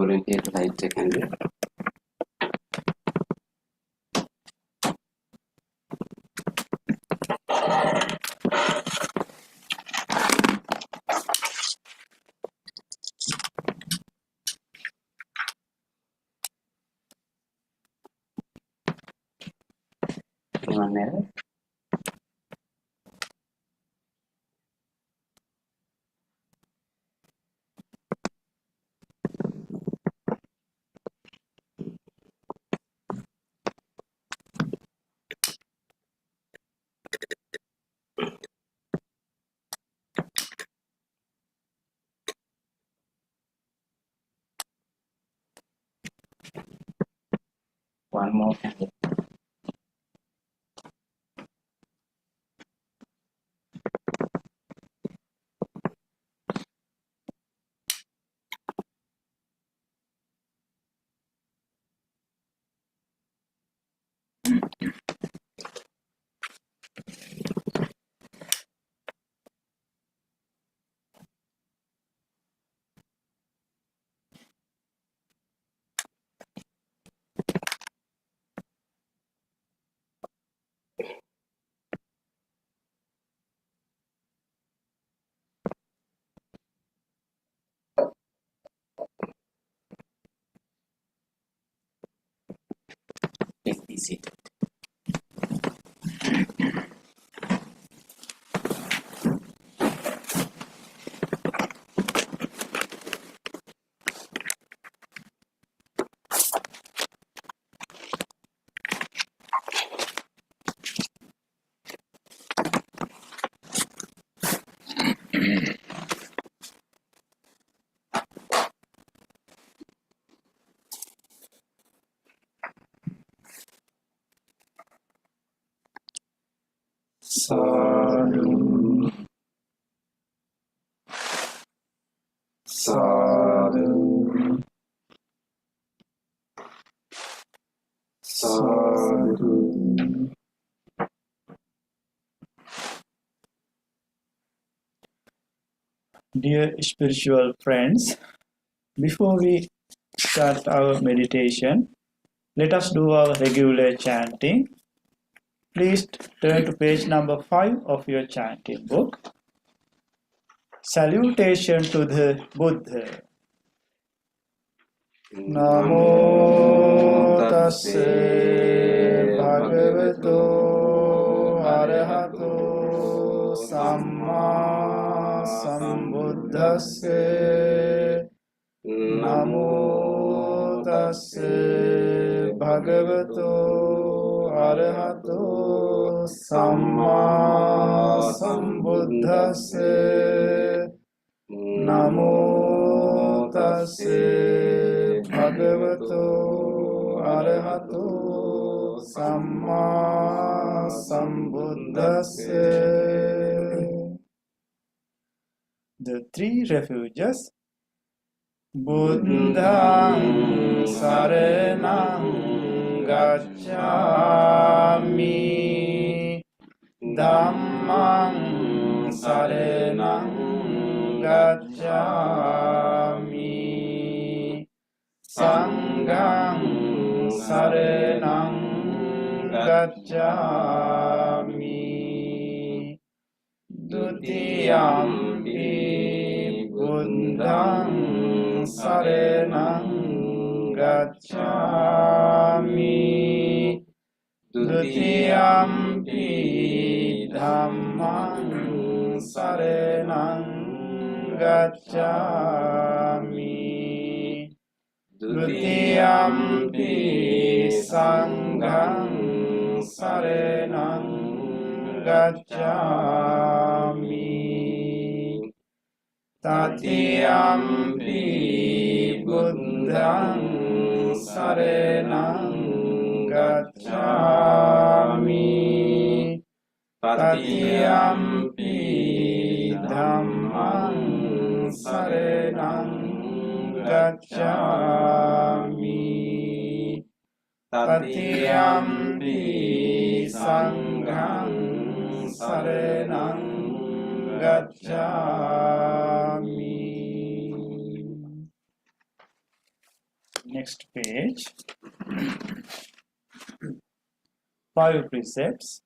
volunteer to write secondary. One error. One more candidate. Take the seat. Sadhu, sadhu, sadhu. Dear spiritual friends, before we start our meditation, let us do our regular chanting. Please turn to page number 5 of your chanting book. Salutation to the Buddha. Namo tasse bhagavato arahato samma sambuddhasse. Namo tasse bhagavato arahato samma sambuddhasse. Namo tasse bhagavato arahato samma sambuddhasse. The three refuges. Buddhang saranang gacchami, Dhammang saranang gacchami, Sanghang saranang gacchami, Dutiyampi Buddhang saranang gacchami, Dutiyampi Dhammang saranang gacchami, Dutiyampi Sanghang saranang gacchami, Tatiyampi Buddhang saranang gacchami, Tatiyampi Dhammang saranang gacchami, Tatiyampi Sanghang saranang gacchami. Next page. 5 precepts.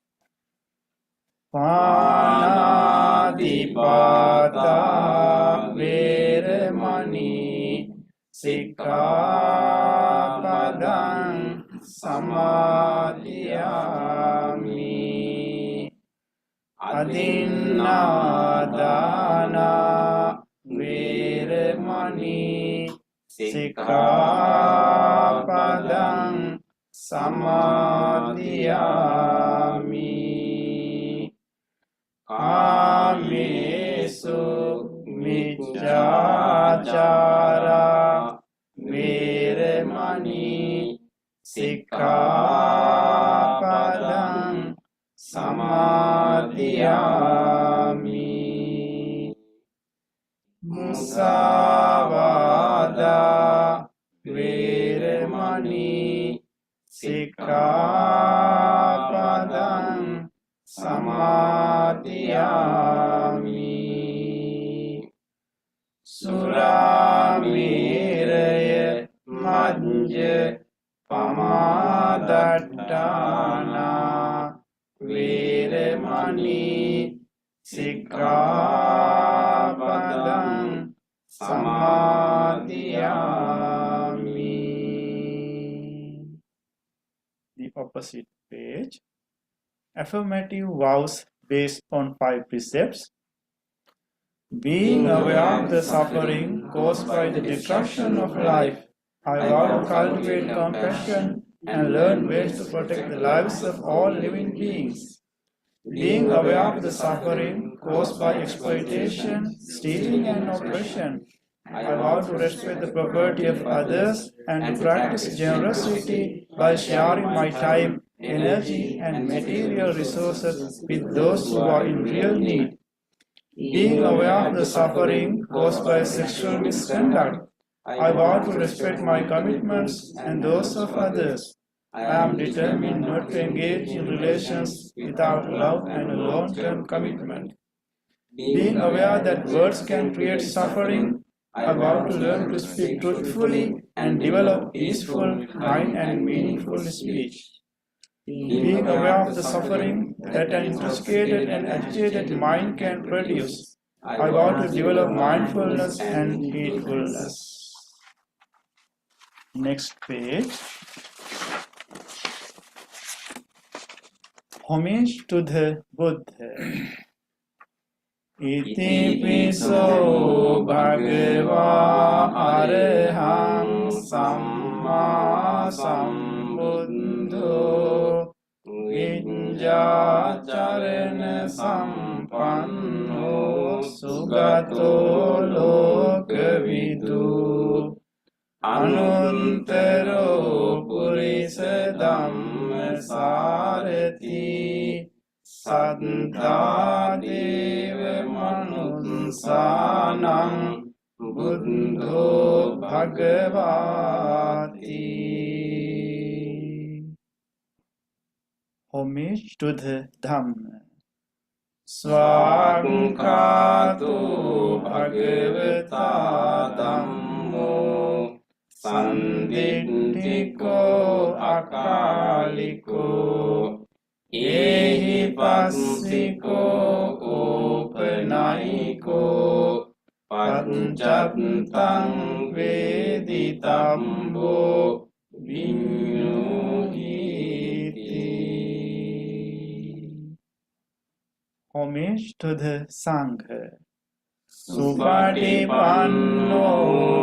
Panatipata Veramani Sikkhapadang Samadhiyami Adinādana Veramani Sikkhapadang Samadhiyami Kāmesu Micchācārā Veramani Sikkhapadang Samadhiyami Musāvādā Veramani Sikkhapadang Samadhiyami Surameraya Majja Pamadattāna Veramani Sikkhapadang Samadhiyami. The opposite page. Affirmative vows based on 5 precepts. Being aware of the suffering caused by the destruction of life, I vow to cultivate compassion and learn ways to protect the lives of all living beings. Being aware of the suffering caused by exploitation, stealing, and oppression, I vow to respect the property of others and to practice generosity by sharing my time, energy, and material resources with those who are in real need. Being aware of the suffering caused by sexual misconduct, I vow to respect my commitments and those of others. I am determined not to engage in relations without love and a long-term commitment. Being aware that words can create suffering, I vow to learn to speak truthfully and develop peaceful, kind, and meaningful speech. Being aware of the suffering that an intoxicated and agitated mind can produce, I vow to develop mindfulness and heedfulness. Next page. Homage to the Buddha. Iti piso bhagavā arahang sammā sambuddho vijjācarana sampanno sugato lokavidu anuntaro purisa dhamma sārati Saddha deva manunsanam buddho bhagavati. Homage to the Dhamma. Svankhato bhagavata dhammo sanditthiko akaliko Ehi passiko opanayiko panccattang veditambo vinyuhiti. Homage to the Sangha. Supatipanno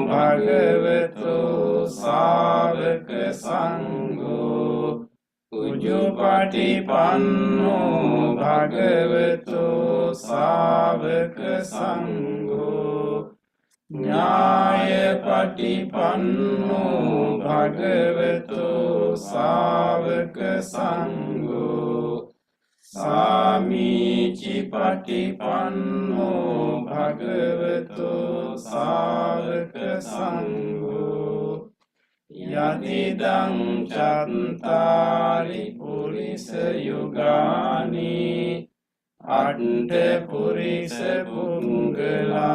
bhagavato sāvaka sangho Ujupatipanno bhagavato sāvaka sangho Nyāyapatipanno bhagavato sāvaka sangho Samicipatipanno bhagavato sāvaka sangho Yatidang chantari purisa yugani Atta purisa punggala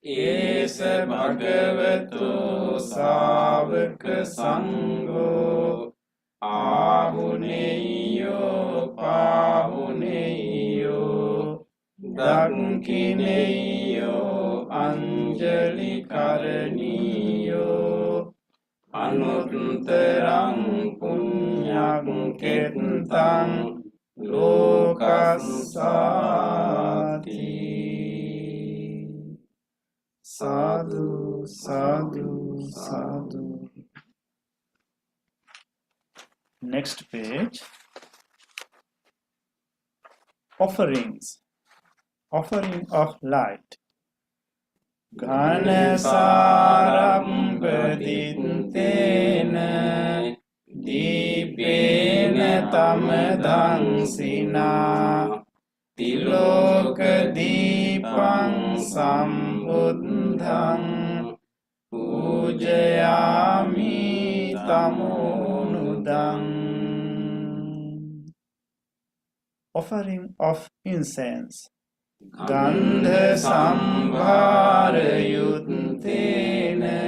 ඒස භගවතු සාවක සංඝෝ ආහුනේයෝ පාහුනේයෝ දක්ඛිනේයෝ අංජලි කරණීයෝ අනුත්තරං පුඤ්ඤං කෙත්තං ලෝකස්සාති සාදු සාදු සාදු. Next page. Offerings. Offering of light. Ghanasarambhadintena Deepena tamadangsina Tiloka deepang sambuddhang Pujayami tamonudang. Offering of incense. Gandha sambhara yuttena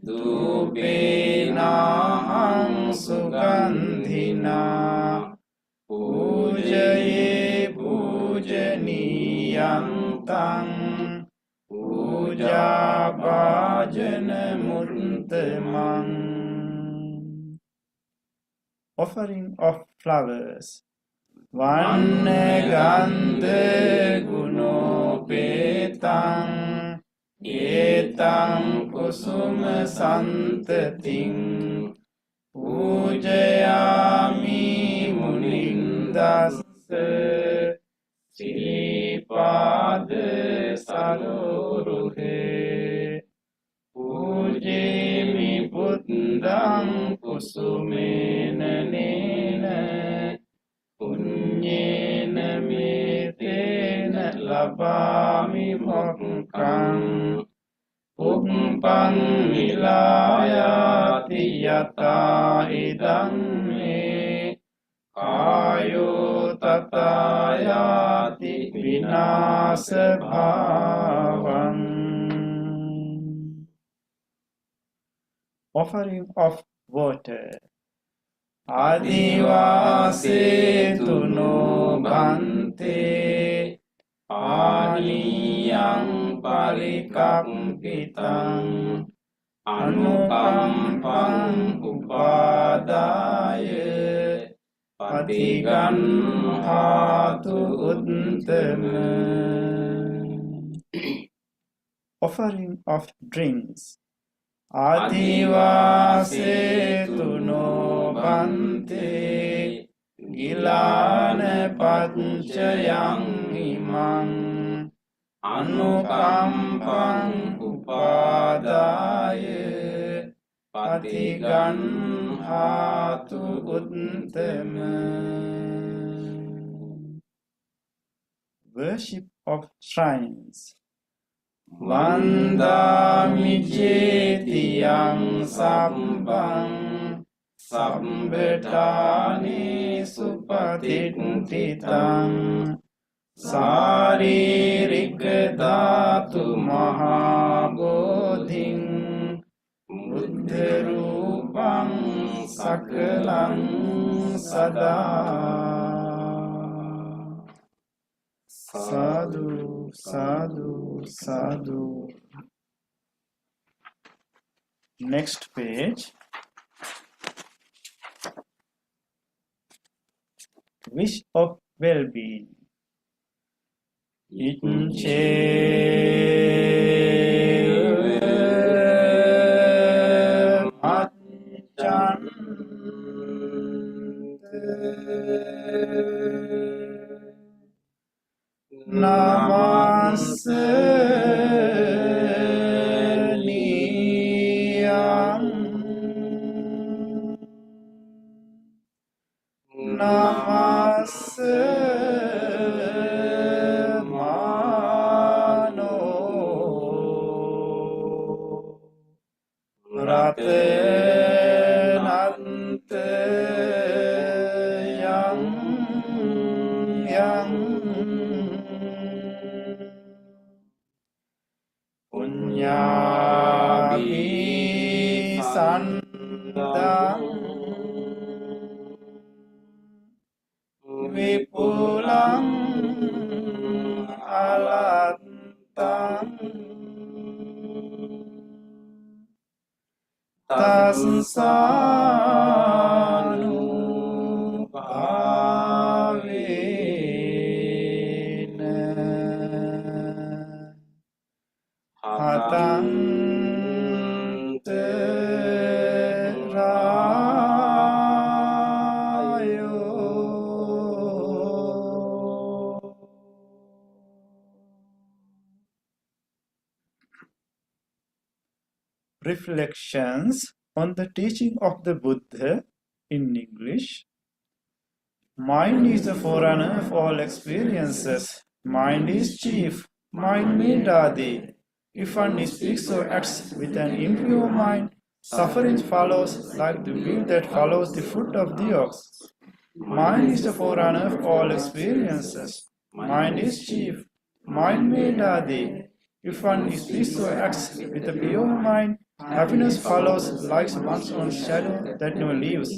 Dupena sugandhina Pujaye pujaniyantang Puja bhajana muttamang. Offering of flowers. Vannagandha gunopetang etang kusuma santating pujayami munindassa sripada saroruhe pujemi buddhang kusumena nena Punyena metena labami mokkang Pumpang nilayati yata idang me Kayo tatayati vinasa bhavang. Offering of water. Adivase tuno bhante Aniyang parikampitang Anukampang upadaya Patiganhatu uttama. Offering of drinks. Adivase tuno bhante Gilana panchayang imang Anukampang upadaya Patiganhatu uttama. Worship of shrines. Vandami cetiyang sambang Sambetani supatittitang Saririka dhatu mahabodhing Buddha rupang sakalang sada. Sadhu, sadhu, sadhu. Next page. Wish of well-being. Namasaniyam Namasamano Ratanante yang Ajayan Vipulang Alantang Tassanu Bhavena Hatang Terayo. Reflections on the teaching of the Buddha in English. Mind is the forerunner of all experiences. Mind is chief. Mind made Adi. If one speaks or acts with an impure mind, suffering follows like the wheel that follows the foot of the ox. Mind is the forerunner of all experiences. Mind is chief. Mind made Adi. If one speaks or acts with a pure mind, happiness follows like one's own shadow that never leaves.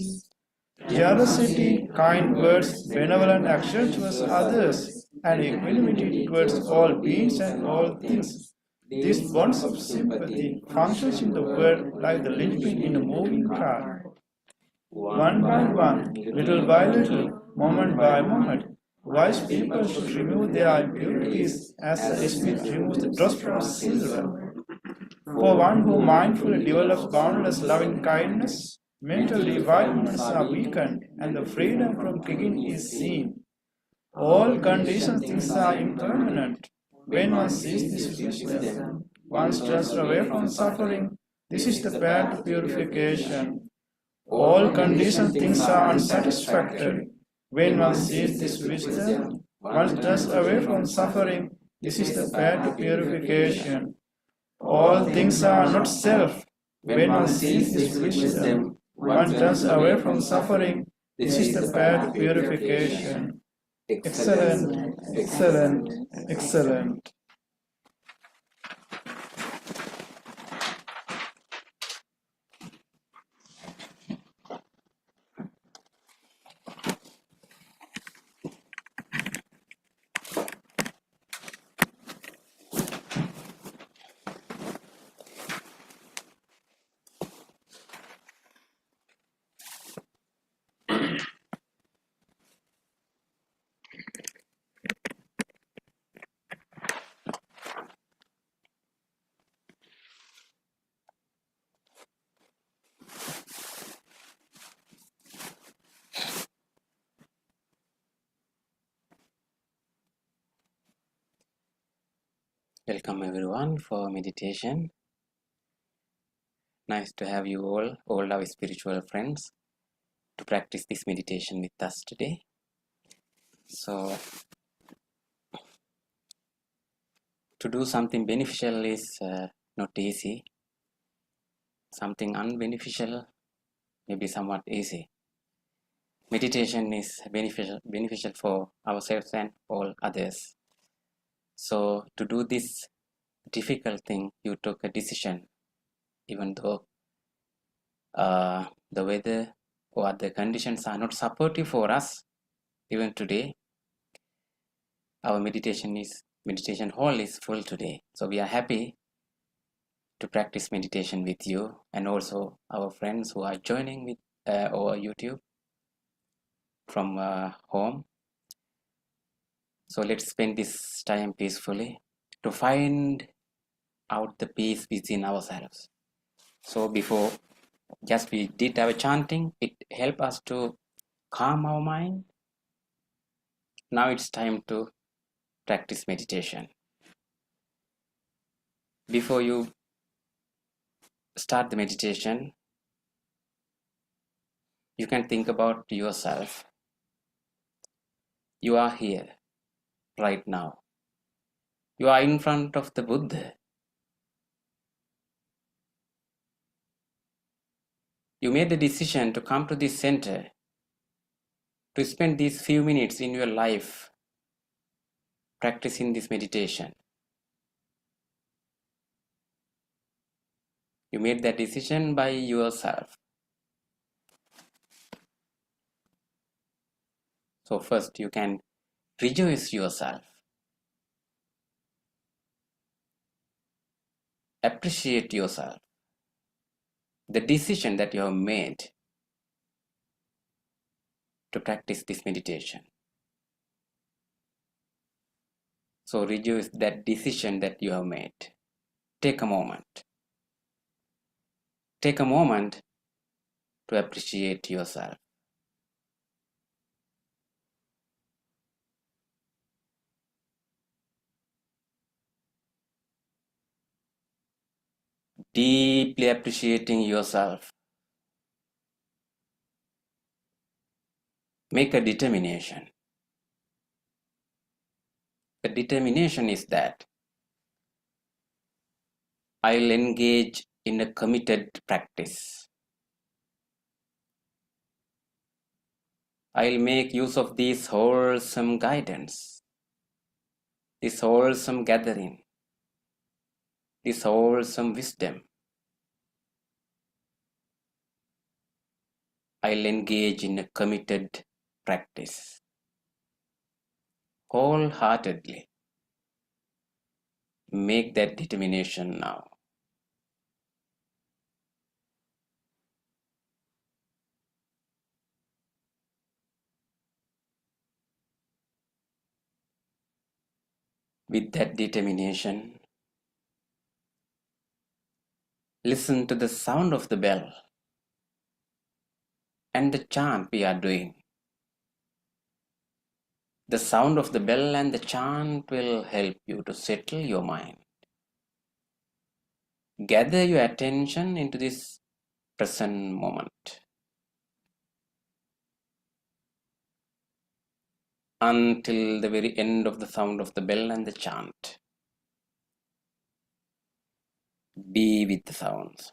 Generosity, kind words, benevolent action towards others, and equanimity towards all beings and all things. These bonds of sympathy functions in the world like the linchpin in a moving car. One by one, little by little, moment by moment, wise people should remove their impurities as a smith removes the dross from silver. For one who mindfully develops boundless loving kindness, mental defilements are weakened and the freedom from clinging is seen. All conditioned things are impermanent. When one sees this wisdom, one turns away from suffering. This is the path to purification. All conditioned things are unsatisfactory. When one sees this wisdom, one turns away from suffering. This is the path to purification. All things are not self. When one sees this wisdom, one turns away from suffering. This is the path to purification. Excellent, excellent, excellent. Welcome everyone for meditation. Nice to have you all our spiritual friends, to practice this meditation with us today. So, to do something beneficial is not easy. Something unbeneficial may be somewhat easy. Meditation is beneficial for ourselves and all others. So, to do this difficult thing, you took a decision, even though the weather or other conditions are not supportive for us. Even today, our meditation hall is full today. So we are happy to practice meditation with you and also our friends who are joining with over YouTube from home. So let's spend this time peacefully to find out the peace within ourselves. So before just we did our chanting, it helped us to calm our mind. Now it's time to practice meditation. Before you start the meditation, you can think about yourself. You are here right now. You are in front of the Buddha. You made the decision to come to this center, to spend these few minutes in your life practicing this meditation. You made that decision by yourself. So first you can rejoice yourself, appreciate yourself, the decision that you have made to practice this meditation. So rejoice that decision that you have made. Take a moment. Take a moment to appreciate yourself. Deeply appreciating yourself. Make a determination. The determination is that I'll engage in a committed practice. I'll make use of this wholesome guidance, this wholesome gathering, this wholesome wisdom. I'll engage in a committed practice wholeheartedly. Make that determination now. With that determination, listen to the sound of the bell and the chant we are doing. The sound of the bell and the chant will help you to settle your mind. Gather your attention into this present moment until the very end of the sound of the bell and the chant. Be with the sounds.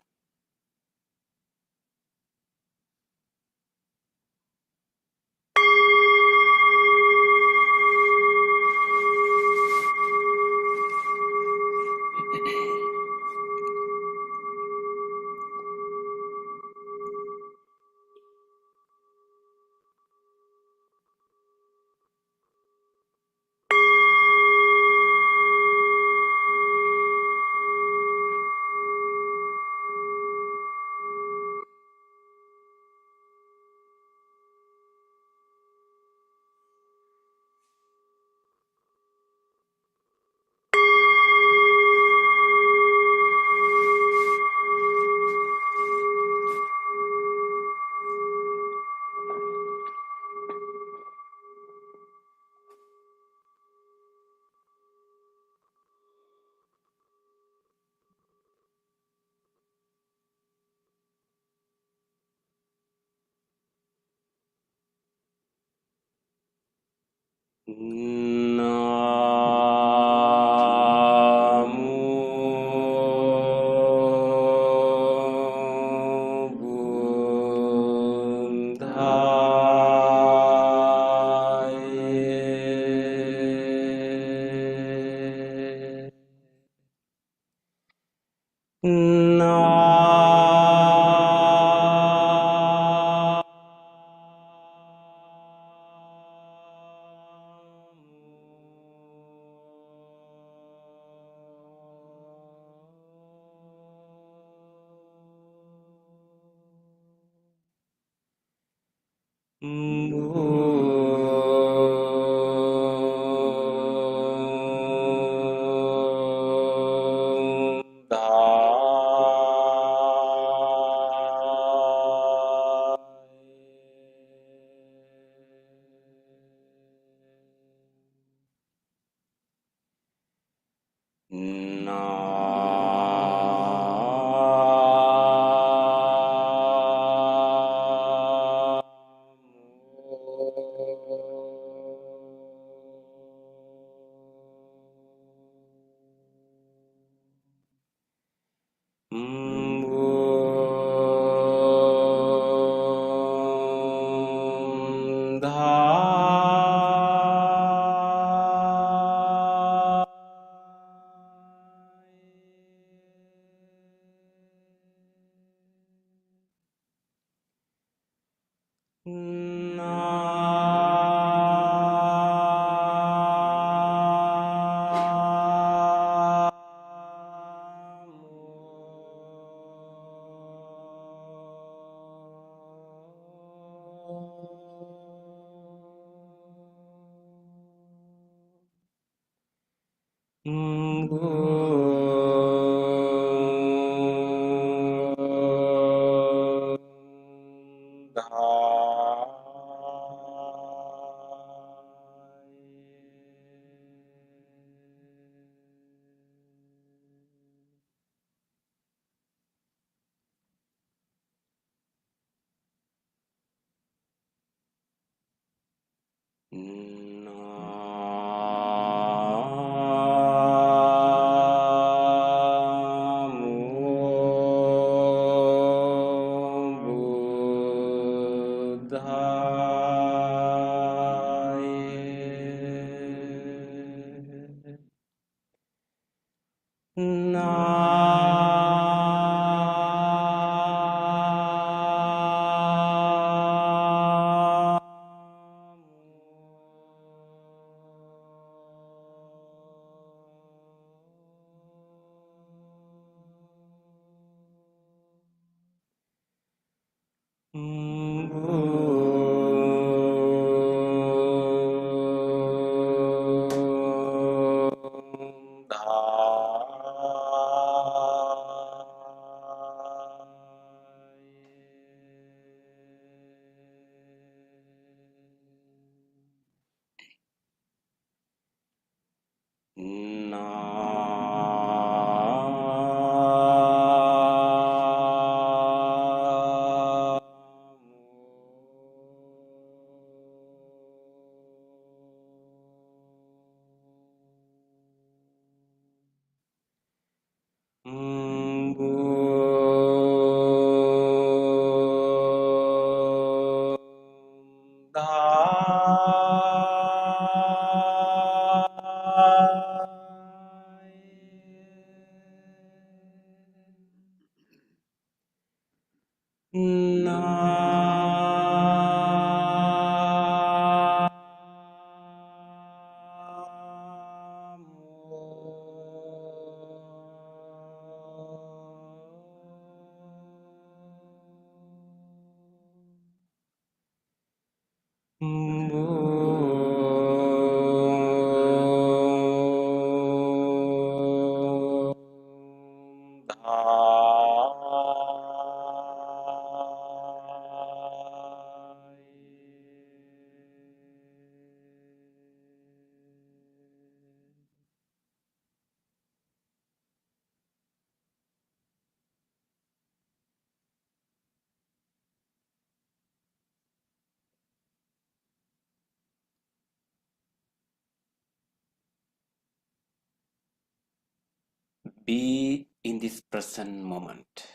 Be in this present moment.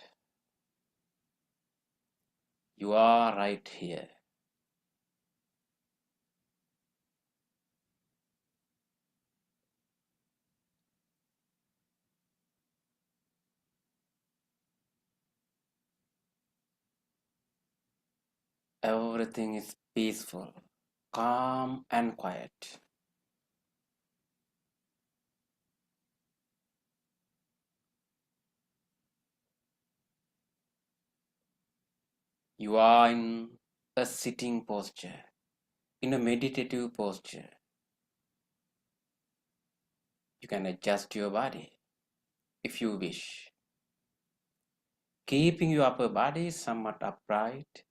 You are right here. Everything is peaceful, calm, and quiet. You are in a sitting posture, in a meditative posture. You can adjust your body if you wish, keeping your upper body somewhat upright,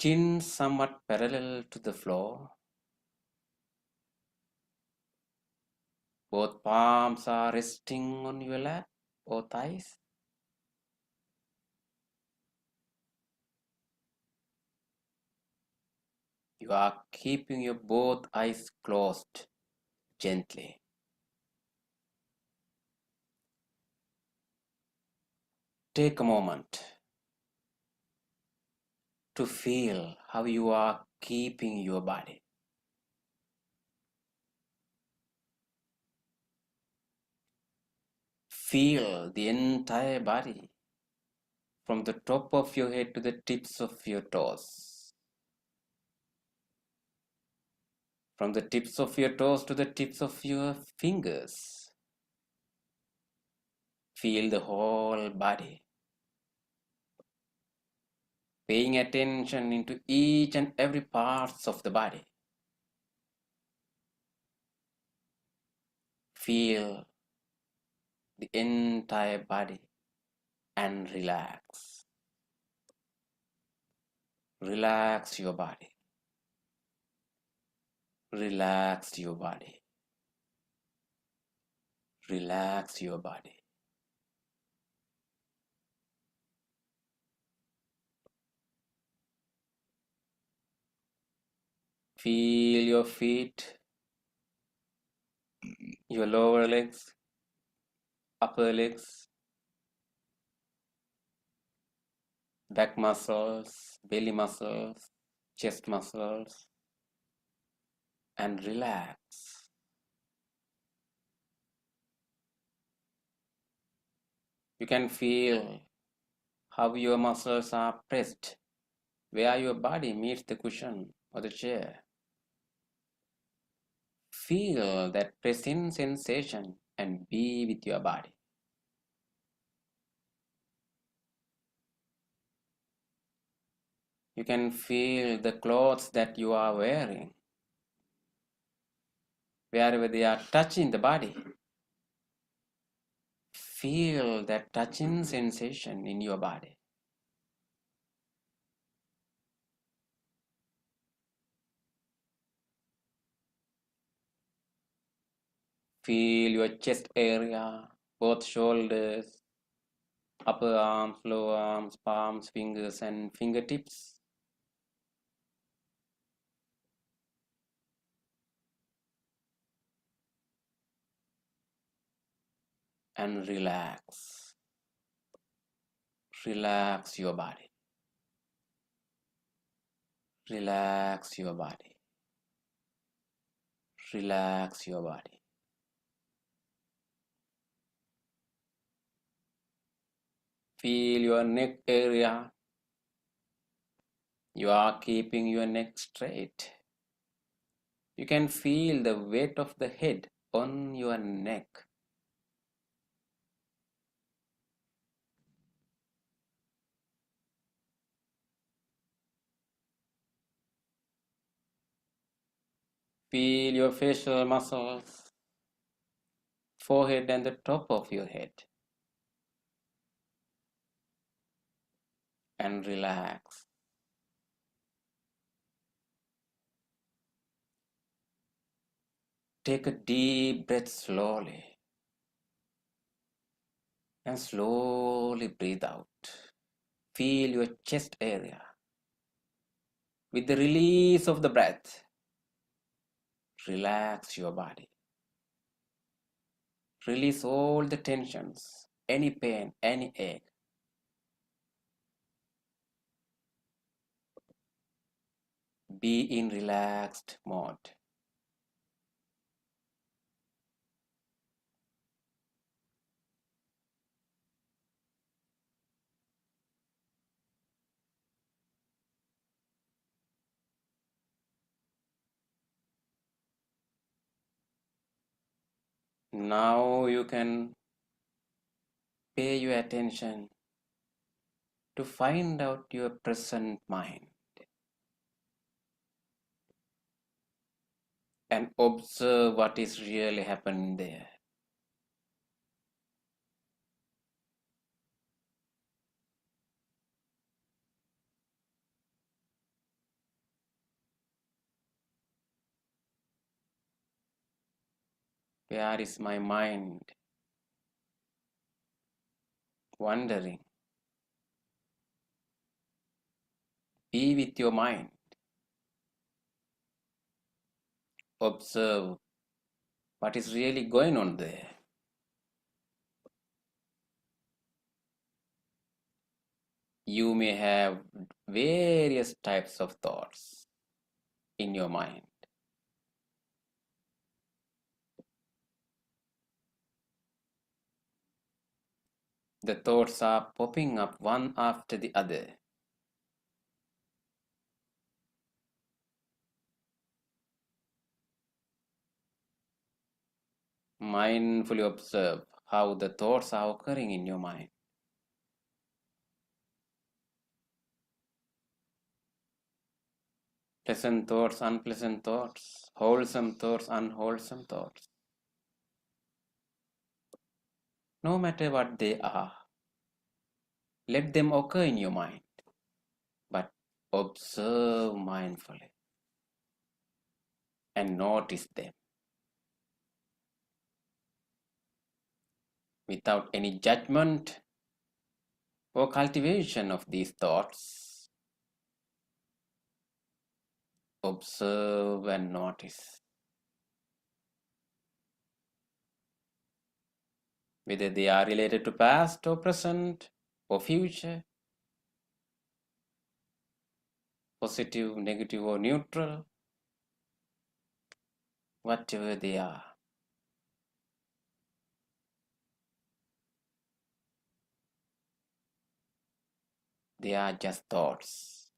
chin somewhat parallel to the floor. Both palms are resting on your lap or thighs. You are keeping your both eyes closed gently. Take a moment to feel how you are keeping your body. Feel the entire body from the top of your head to the tips of your toes. From the tips of your toes to the tips of your fingers. Feel the whole body. Paying attention into each and every parts of the body. Feel the entire body and relax. Relax your body. Relax your body. Relax your body. Feel your feet, your lower legs, upper legs, back muscles, belly muscles, chest muscles, and relax. You can feel how your muscles are pressed, where your body meets the cushion or the chair. Feel that pressing sensation and be with your body. You can feel the clothes that you are wearing, wherever they are touching the body. Feel that touching sensation in your body. Feel your chest area, both shoulders, upper arms, lower arms, palms, fingers, and fingertips. And relax. Relax your body. Relax your body. Relax your body. Feel your neck area. You are keeping your neck straight. You can feel the weight of the head on your neck. Feel your facial muscles, forehead and the top of your head. And relax. Take a deep breath slowly and slowly breathe out. Feel your chest area. With the release of the breath, relax your body. Release all the tensions, any pain, any ache. Be in relaxed mode. Now you can pay your attention to find out your present mind and observe what is really happening there. Where is my mind wandering? Be with your mind. Observe what is really going on there. You may have various types of thoughts in your mind. The thoughts are popping up one after the other. Mindfully observe how the thoughts are occurring in your mind. Pleasant thoughts, unpleasant thoughts, wholesome thoughts, unwholesome thoughts. no matter what they are. Let them occur in your mind, but observe mindfully and notice them without any judgment or cultivation of these thoughts. Observe and notice whether they are related to past or present or future, positive, negative, or neutral, whatever they are. They are just thoughts.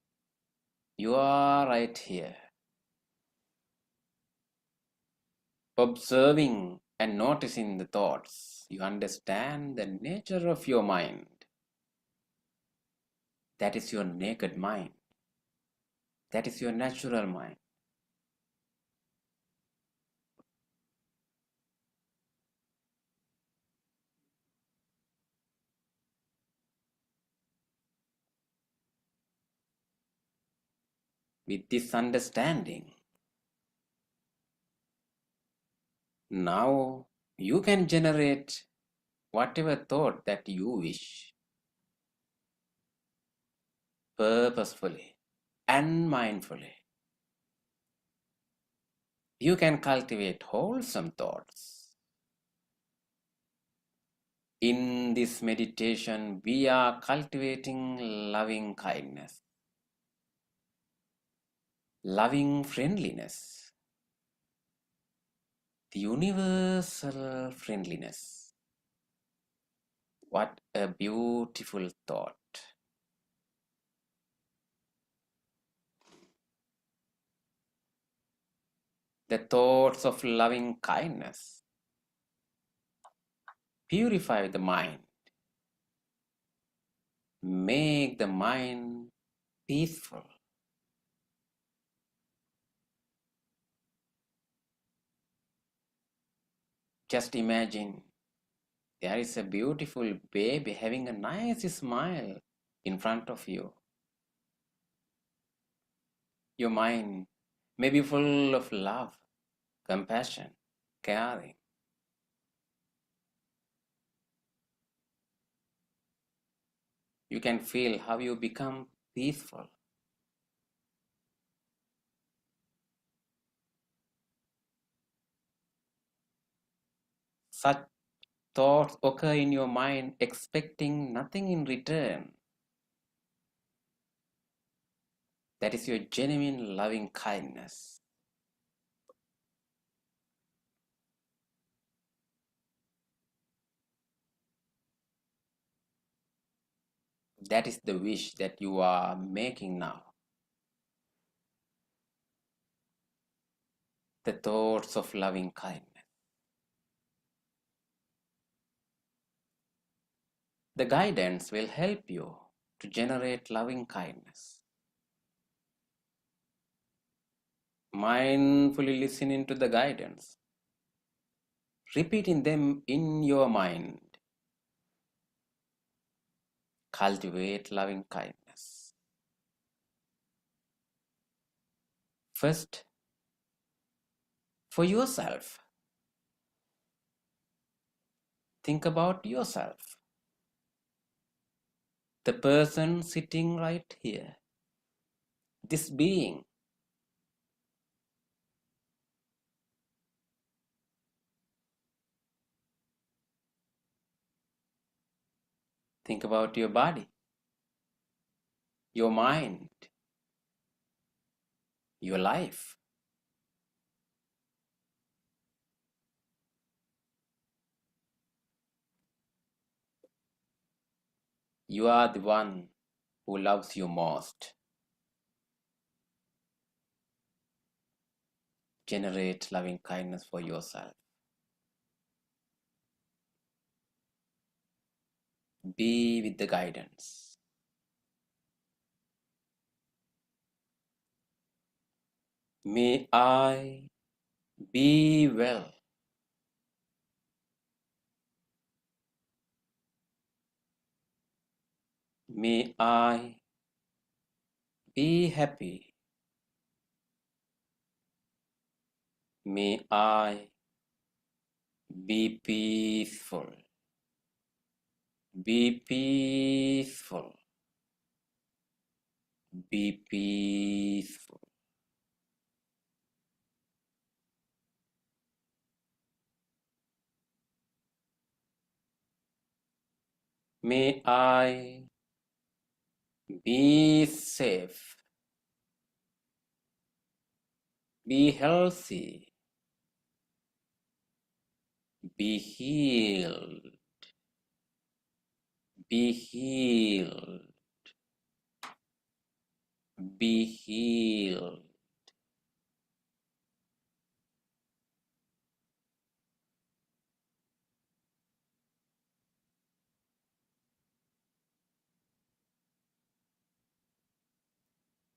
You are right here, observing and noticing the thoughts. You understand the nature of your mind. That is your naked mind. That is your natural mind. With this understanding, now you can generate whatever thought that you wish, purposefully and mindfully. You can cultivate wholesome thoughts. In this meditation, we are cultivating loving kindness, loving friendliness, the universal friendliness. What a beautiful thought. The thoughts of loving kindness purify the mind, make the mind peaceful. Just imagine there is a beautiful baby having a nice smile in front of you. Your mind may be full of love, compassion, caring. You can feel how you become peaceful. Such thoughts occur in your mind expecting nothing in return. That is your genuine loving kindness. That is the wish that you are making now. The thoughts of loving kindness. The guidance will help you to generate loving kindness. Mindfully listening to the guidance, repeating them in your mind. Cultivate loving kindness. First, for yourself. Think about yourself. The person sitting right here. This being. Think about your body, your mind, your life. You are the one who loves you most. Generate loving kindness for yourself. Be with the guidance. May I be well. May I be happy. May I be peaceful. Be peaceful. Be peaceful. May I be safe. Be healthy. Be healed. Be healed. Be healed.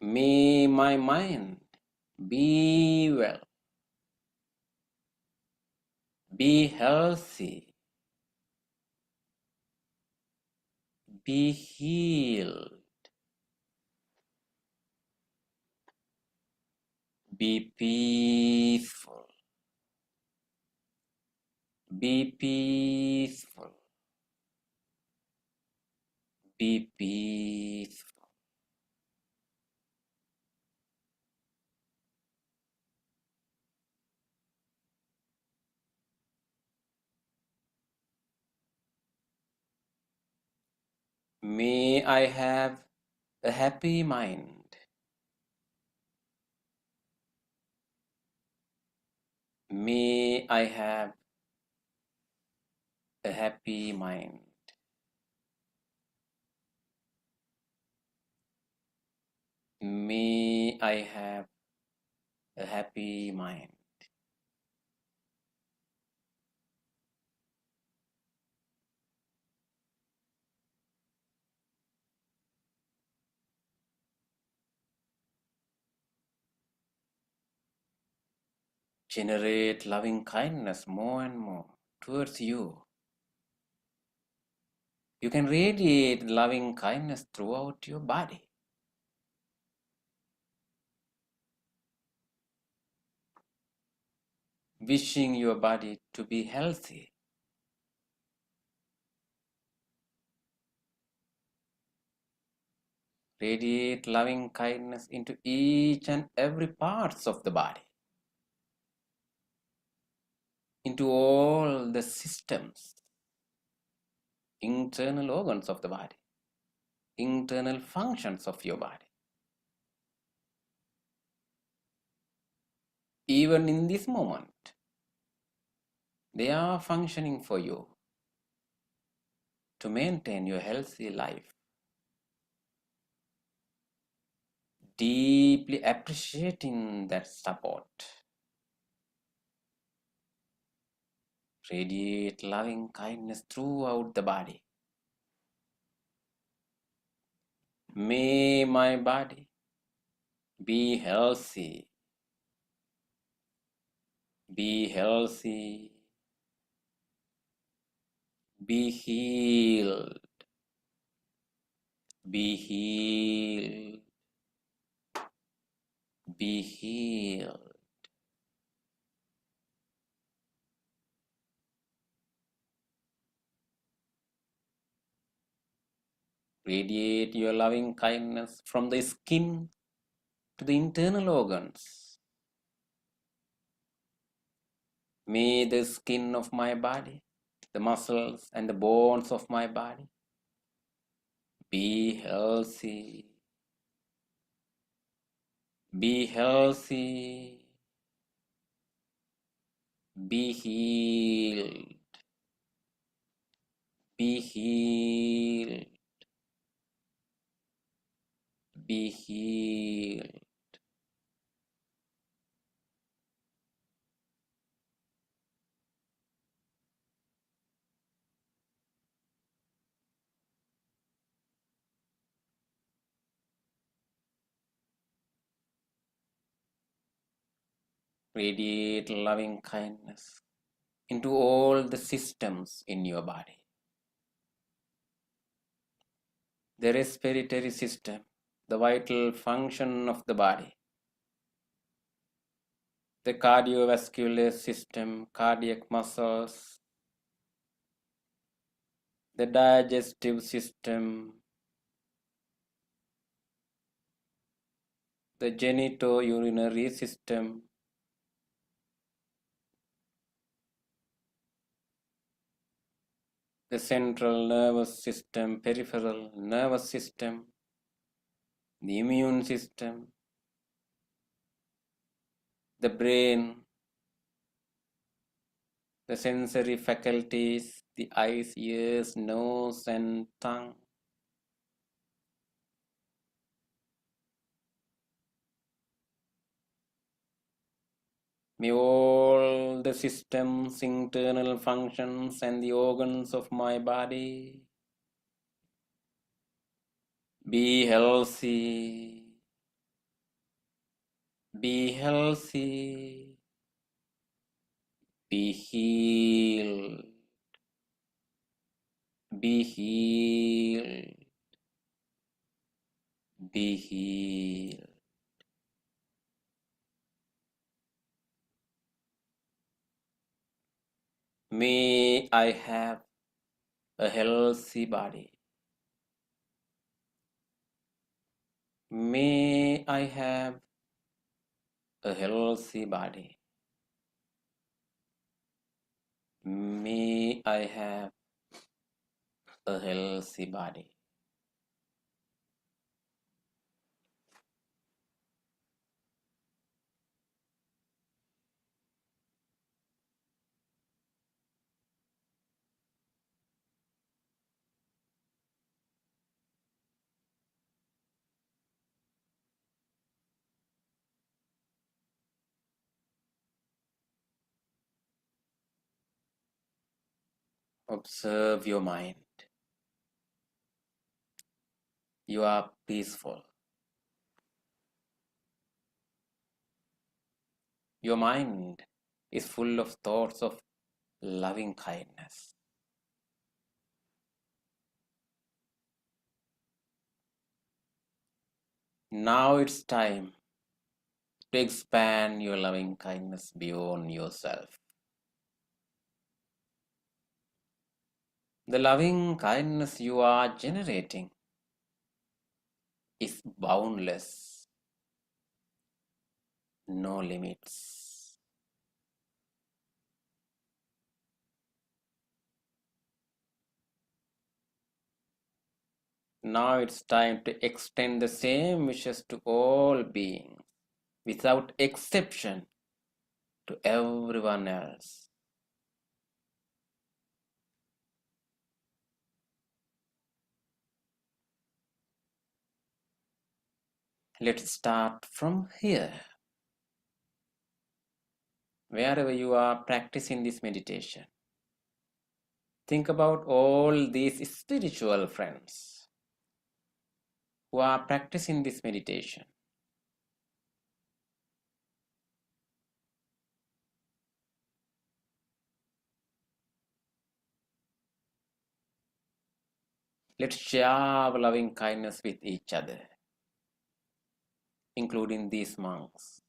May my mind be well. Be healthy. Be healed. Be peaceful. Be peaceful. Be peaceful. May I have a happy mind. May I have a happy mind. May I have a happy mind. Generate loving kindness more and more towards you. You can radiate loving kindness throughout your body. Wishing your body to be healthy. Radiate loving kindness into each and every parts of the body, into all the systems, internal organs of the body, internal functions of your body. Even in this moment, they are functioning for you to maintain your healthy life. Deeply appreciating that support. Radiate loving kindness throughout the body. May my body be healthy. Be healthy. Be healed. Be healed. Be healed. Radiate your loving kindness from the skin to the internal organs. May the skin of my body, the muscles and the bones of my body be healthy. Be healthy. Be healed. Be healed. Be healed. Radiate loving kindness into all the systems in your body. the respiratory system, the vital function of the body, the cardiovascular system, cardiac muscles, the digestive system, the genitourinary system, the central nervous system, peripheral nervous system, the immune system, the brain, the sensory faculties, the eyes, ears, nose, and tongue. May all the systems, internal functions, and the organs of my body be healthy, be healthy, be healed, be healed, be healed. May I have a healthy body. May I have a healthy body. May I have a healthy body. Observe your mind. You are peaceful. Your mind is full of thoughts of loving kindness. Now it's time to expand your loving kindness beyond yourself. The loving kindness you are generating is boundless, no limits. Now it's time to extend the same wishes to all beings, without exception, to everyone else. Let's start from here. Wherever you are practicing this meditation, think about all these spiritual friends who are practicing this meditation. Let's share our loving kindness with each other, including these monks.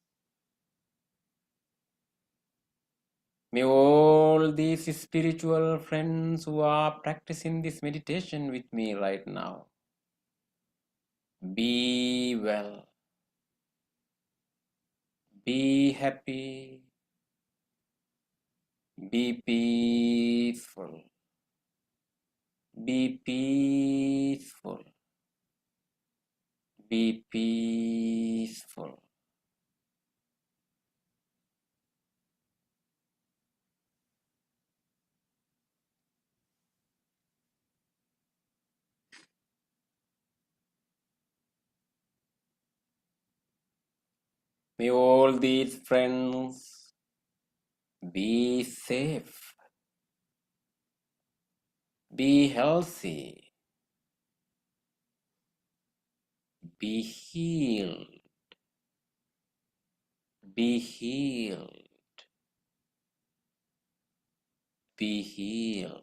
May all these spiritual friends who are practicing this meditation with me right now be well, be happy, be peaceful, be peaceful, be peaceful. May all these friends be safe, be healthy, be healed, be healed, be healed.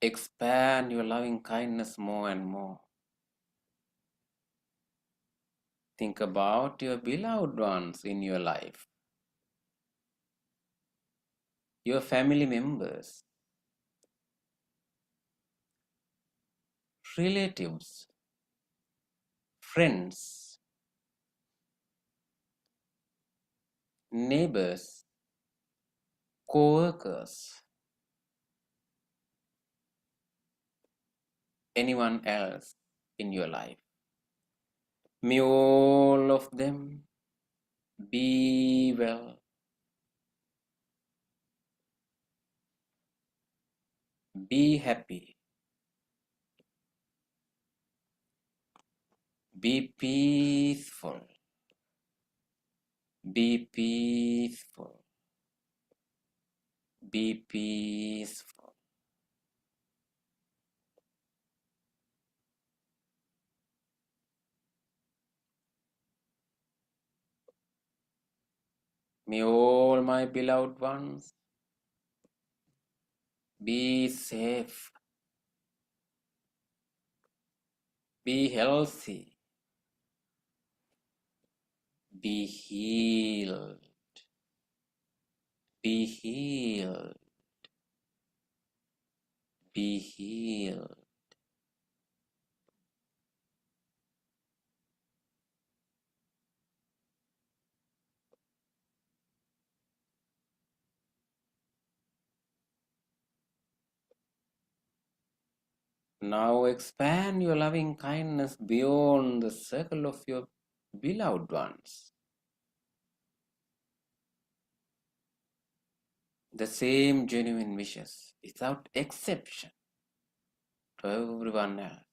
expand your loving kindness more and more. Think about your beloved ones in your life, your family members, relatives, friends, neighbors, co-workers, anyone else in your life. May all of them be well, be happy, be peaceful, be peaceful, be peaceful. May all my beloved ones be safe, be healthy, be healed, be healed, be healed. Now expand your loving kindness beyond the circle of your beloved ones. The same genuine wishes, without exception, to everyone else.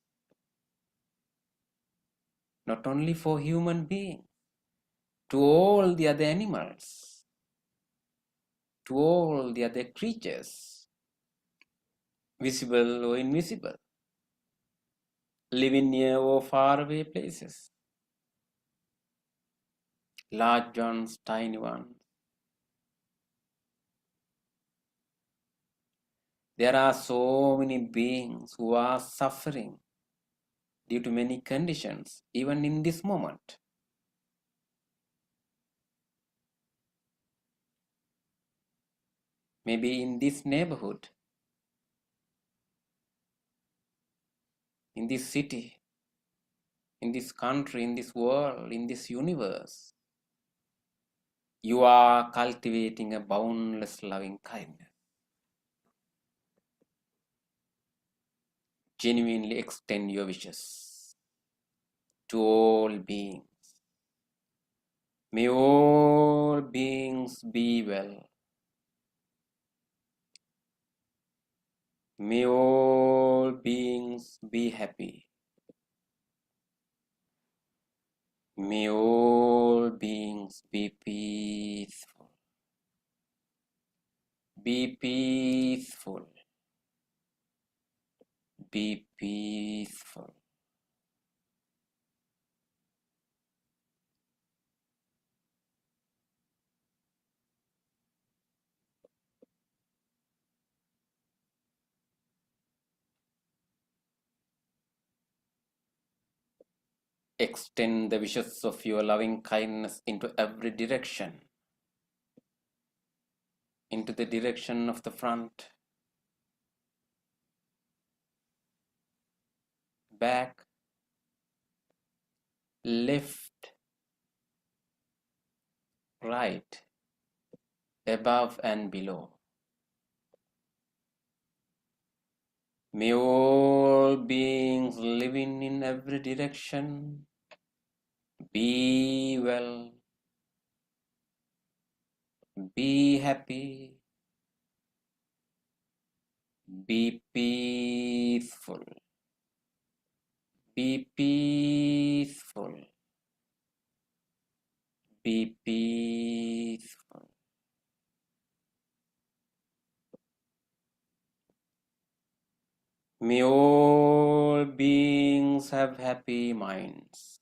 Not only for human beings, to all the other animals, to all the other creatures, visible or invisible, living near or far away places, large ones, tiny ones. There are so many beings who are suffering due to many conditions, even in this moment. Maybe in this neighborhood, in this city, in this country, in this world, in this universe, you are cultivating a boundless loving kindness. Genuinely extend your wishes to all beings. May all beings be well. May all beings be happy. May all beings be peaceful. Be peaceful. Be peaceful. Extend the wishes of your loving kindness into every direction, into the direction of the front, back, left, right, above and below. May all beings living in every direction be well, be happy, be peaceful, be peaceful, be peaceful. May all beings have happy minds.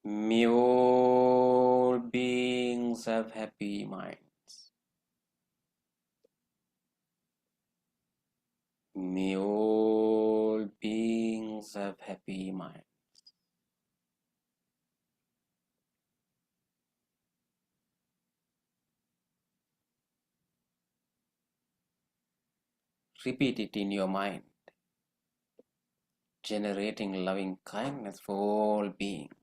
May all beings have happy minds. May all beings have happy minds. Repeat it in your mind, generating loving kindness for all beings.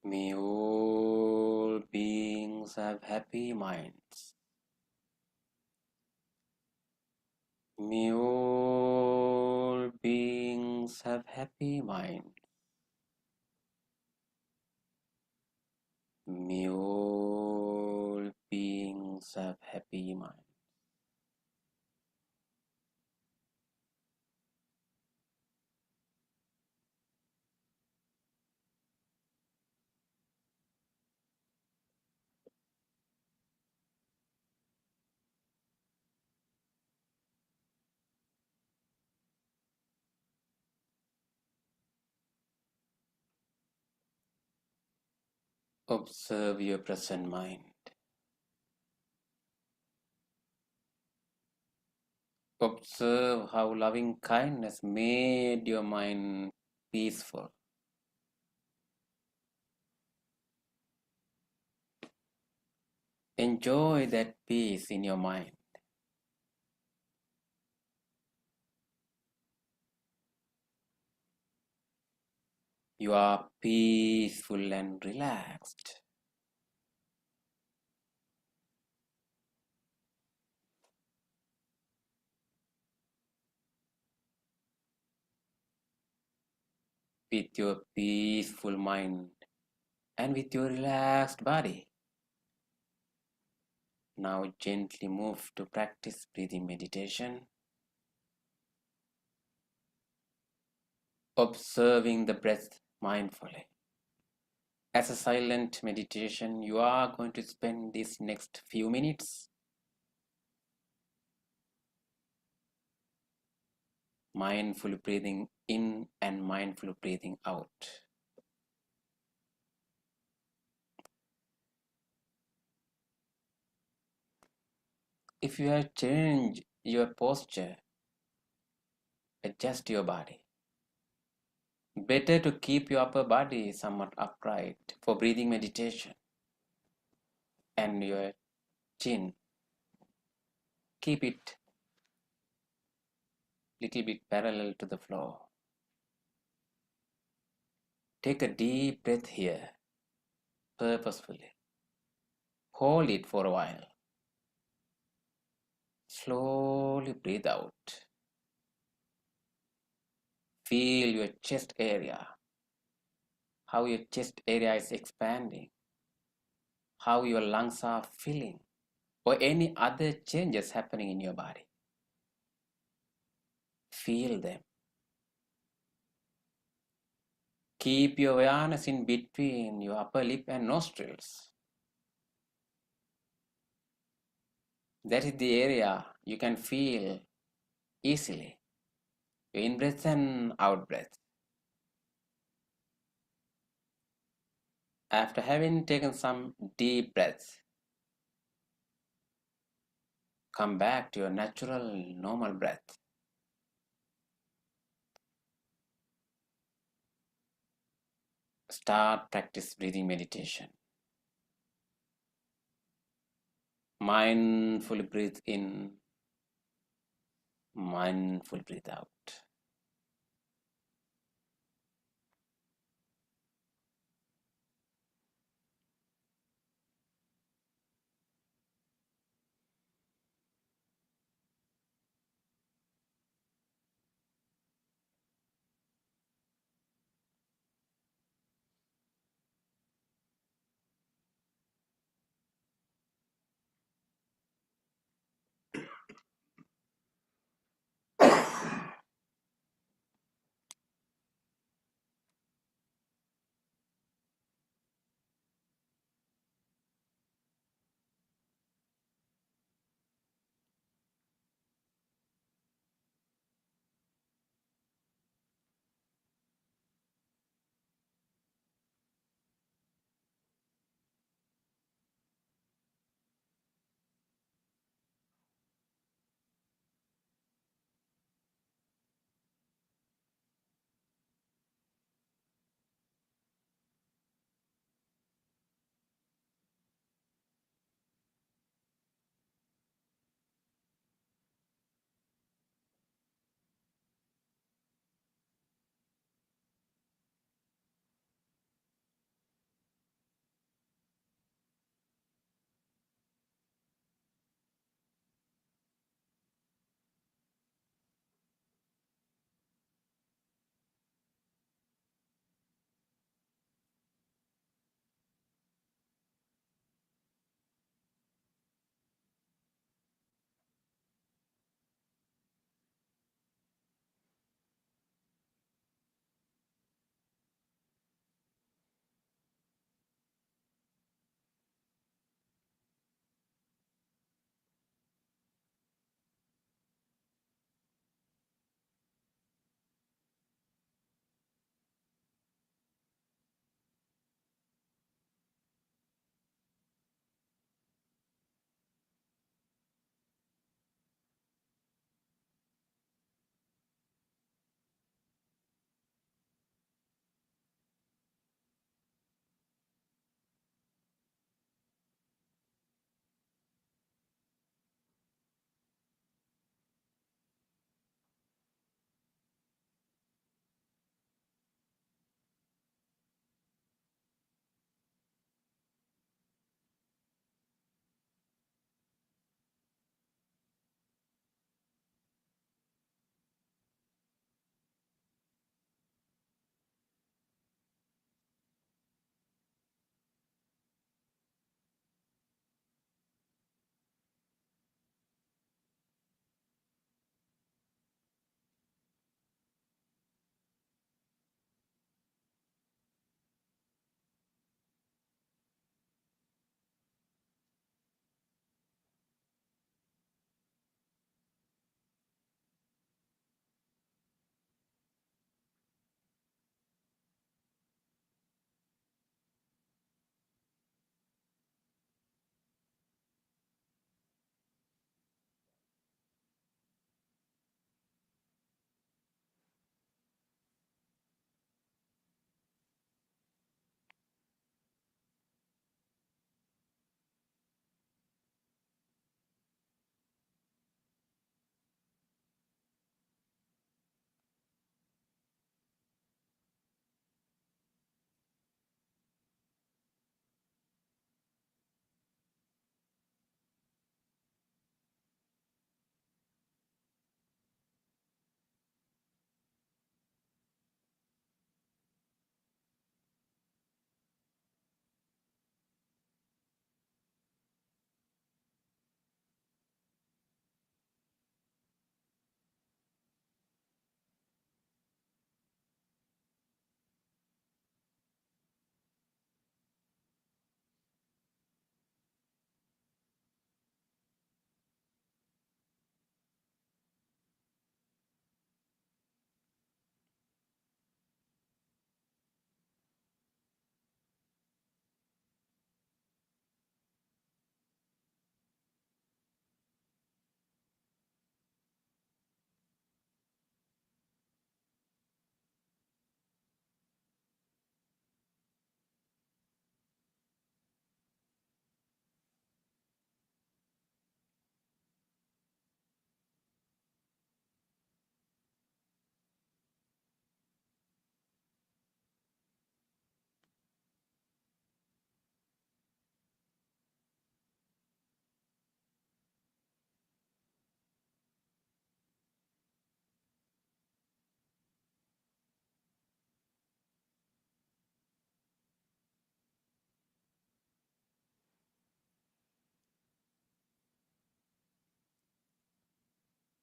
May all beings have happy minds. May all beings have happy minds. May all beings have happy minds. Observe your present mind. Observe how loving kindness made your mind peaceful. Enjoy that peace in your mind. You are peaceful and relaxed. With your peaceful mind and with your relaxed body. Now gently move to practice breathing meditation, observing the breath mindfully. As a silent meditation, you are going to spend these next few minutes mindful breathing in and mindful breathing out. If you have changed your posture, adjust your body. Better to keep your upper body somewhat upright for breathing meditation, and your chin, keep it little bit parallel to the floor. Take a deep breath here, purposefully. Hold it for a while. Slowly breathe out. Feel your chest area, how your chest area is expanding, how your lungs are filling, or any other changes happening in your body. Feel them. Keep your awareness in between your upper lip and nostrils. That is the area you can feel easily. Your in breath and out breath. After having taken some deep breaths, come back to your natural, normal breath. Start practice breathing meditation. Mindfully breathe in, mindful breathe out.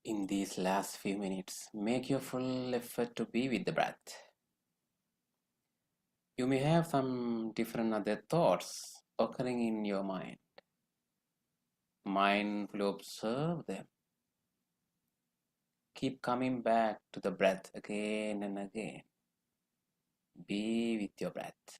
In these last few minutes, make your full effort to be with the breath. You may have some different other thoughts occurring in your mind. Mindfully observe them. Keep coming back to the breath again and again. Be with your breath.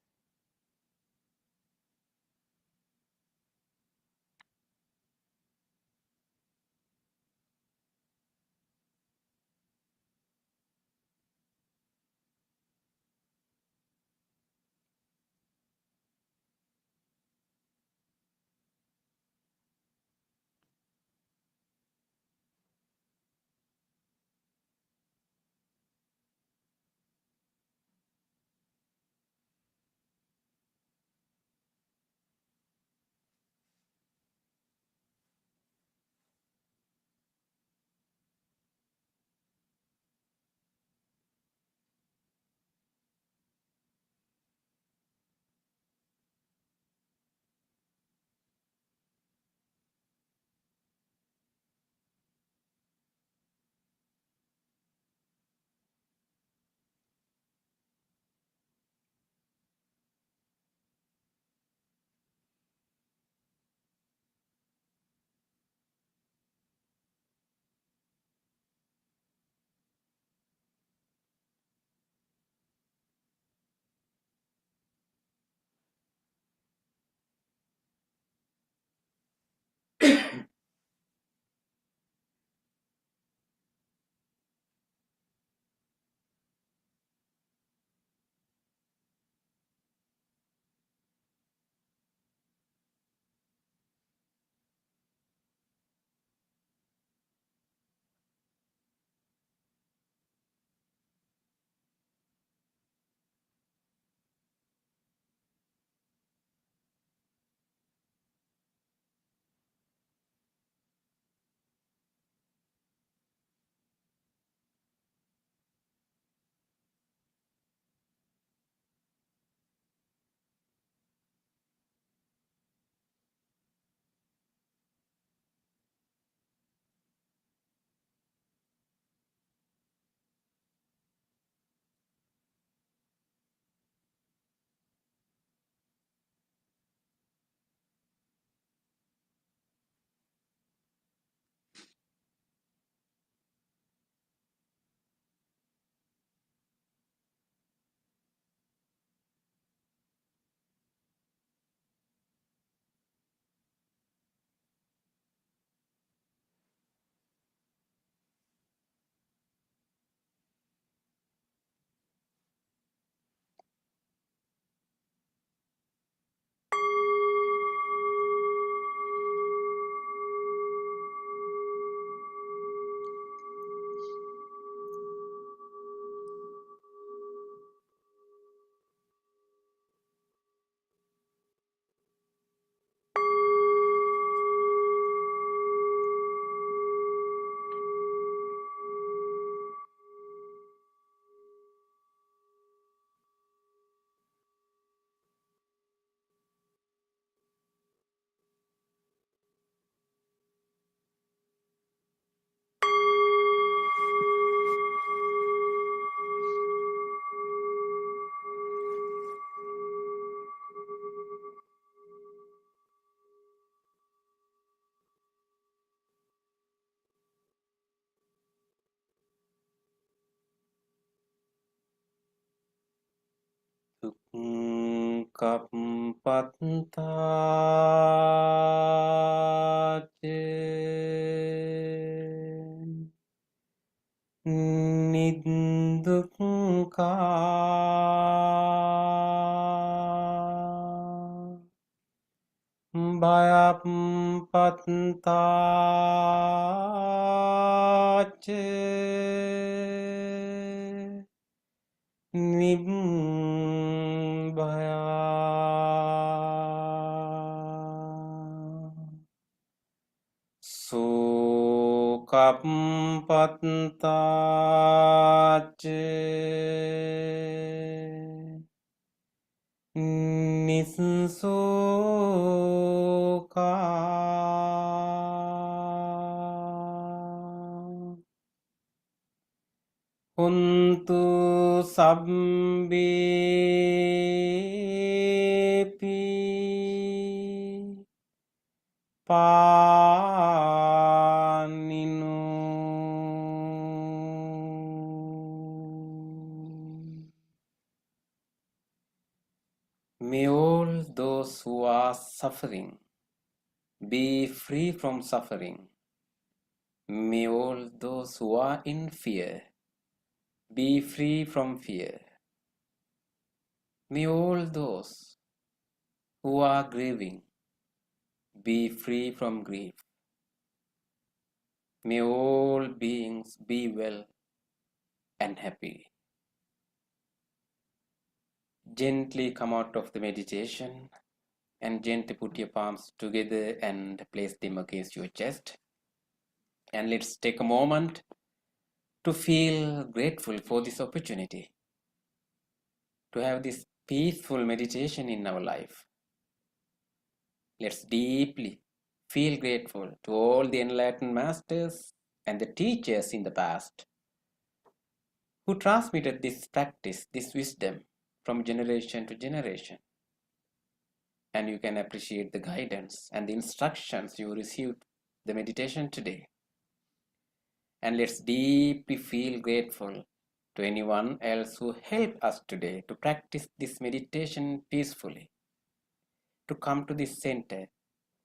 Kappattaache Niddukkha Bhayappattāche Nibbaya Sukappattāche Nissukha සබ්බේපි පානිනෝ. May all those who are suffering be free from suffering. May all those who are in fear be free from fear. May all those who are grieving be free from grief. May all beings be well and happy. Gently come out of the meditation and gently put your palms together and place them against your chest. And let's take a moment to feel grateful for this opportunity to have this peaceful meditation in our life. Let's deeply feel grateful to all the enlightened masters and the teachers in the past who transmitted this practice, this wisdom from generation to generation. And you can appreciate the guidance and the instructions you received the meditation today. And let's deeply feel grateful to anyone else who helped us today to practice this meditation peacefully, to come to this center,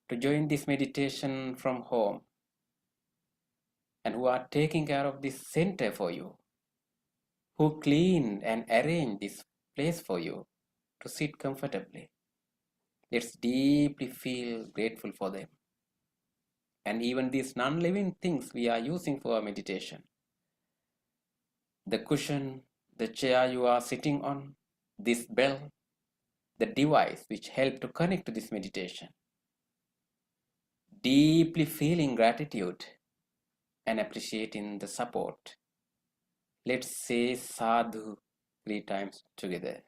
to join this meditation from home, and who are taking care of this center for you, who cleaned and arranged this place for you to sit comfortably. Let's deeply feel grateful for them. And even these non-living things we are using for our meditation. The cushion, the chair you are sitting on, this bell, the device which helped to connect to this meditation. Deeply feeling gratitude and appreciating the support. Let's say sadhu 3 times together.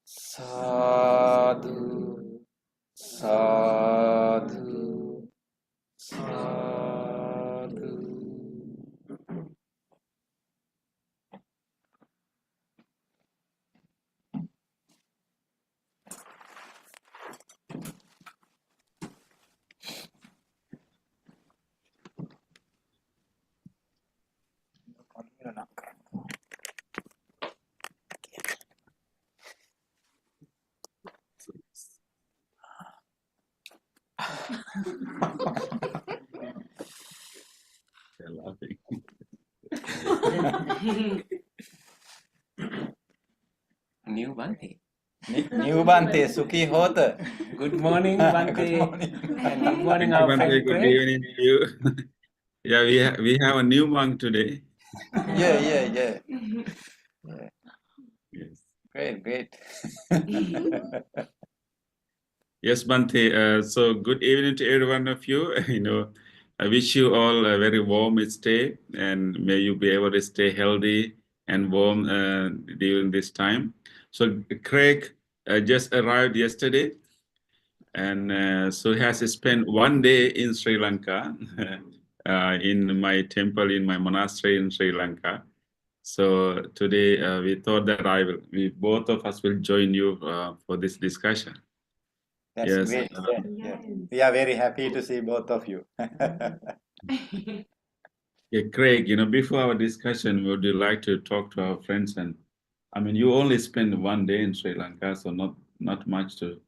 Sadhu, sadhu, sadhu. They're laughing. New Bhante. New Bante, Sukhi Hota. Good morning, Bhante. Good morning. And good morning, Thank you, our Bhante. friend Good Craig. evening to you. Yeah, we have a new monk today. Yeah. Yes. Great. Yes, Bhante. So good evening to every one of you. I wish you all a very warm stay, and may you be able to stay healthy and warm during this time. So Craig just arrived yesterday, and so he has spent 1 day in Sri Lanka, in my temple, in my monastery in Sri Lanka. So today we thought that we both of us will join you for this discussion. That's Yes. great. Yeah. We are very happy to see both of you. Yeah, Craig, before our discussion, would you like to talk to our friends? And I mean, you only spend 1 day in Sri Lanka, so not much to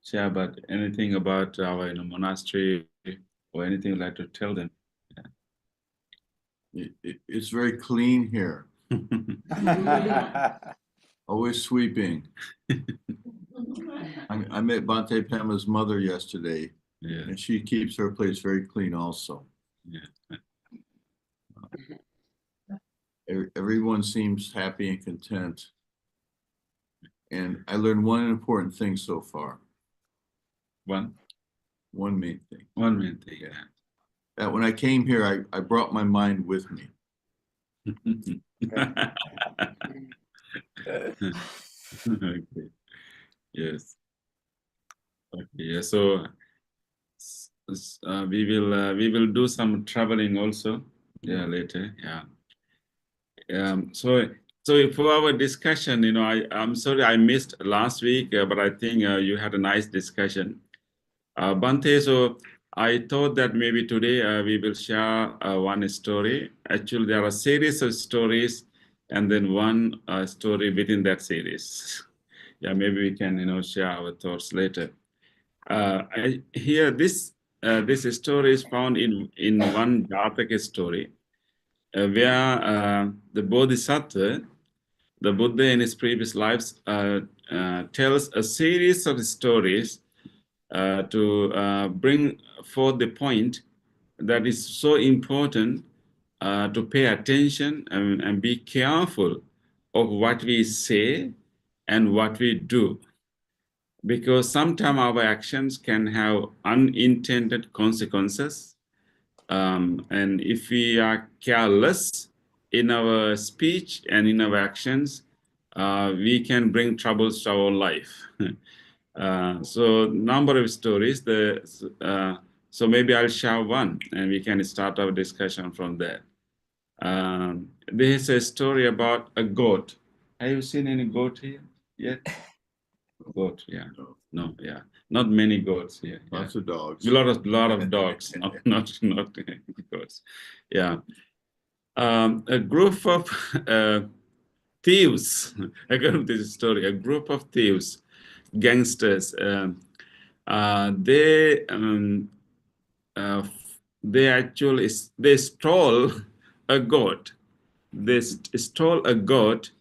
share, but anything about our monastery or anything you'd like to tell them? It's very clean here, always sweeping. I met Bhante Pema's mother yesterday, Yeah. and she keeps her place very clean also. Yeah. Everyone seems happy and content. And I learned one important thing so far, One main thing, main thing, yeah. that when I came here, I brought my mind with me. Okay. Yes. Okay. Yeah. So we will do some traveling also. Yeah, later. Yeah. So So for our discussion, I'm sorry I missed last week, but I think you had a nice discussion. Bante, so I thought that maybe today we will share one story. Actually, there are a series of stories and then one story within that series. Yeah, maybe we can, share our thoughts later. This story is found in one Jataka story, where the Bodhisattva, the Buddha in his previous lives, tells a series of stories to bring forth the point that is so important to pay attention and be careful of what we say and what we do. Because sometimes our actions can have unintended consequences. And if we are careless in our speech and in our actions, we can bring troubles to our life. So number of stories. So maybe I'll share one, and we can start our discussion from there. There is a story about a goat. Have you seen any goat here yet? Goat, yeah. No, yeah. Not many goats here. Lots of dogs. A lot of dogs, not goats. Yeah. A group of thieves. I got this story. A group of thieves, gangsters. They actually stole a goat. They stole a goat,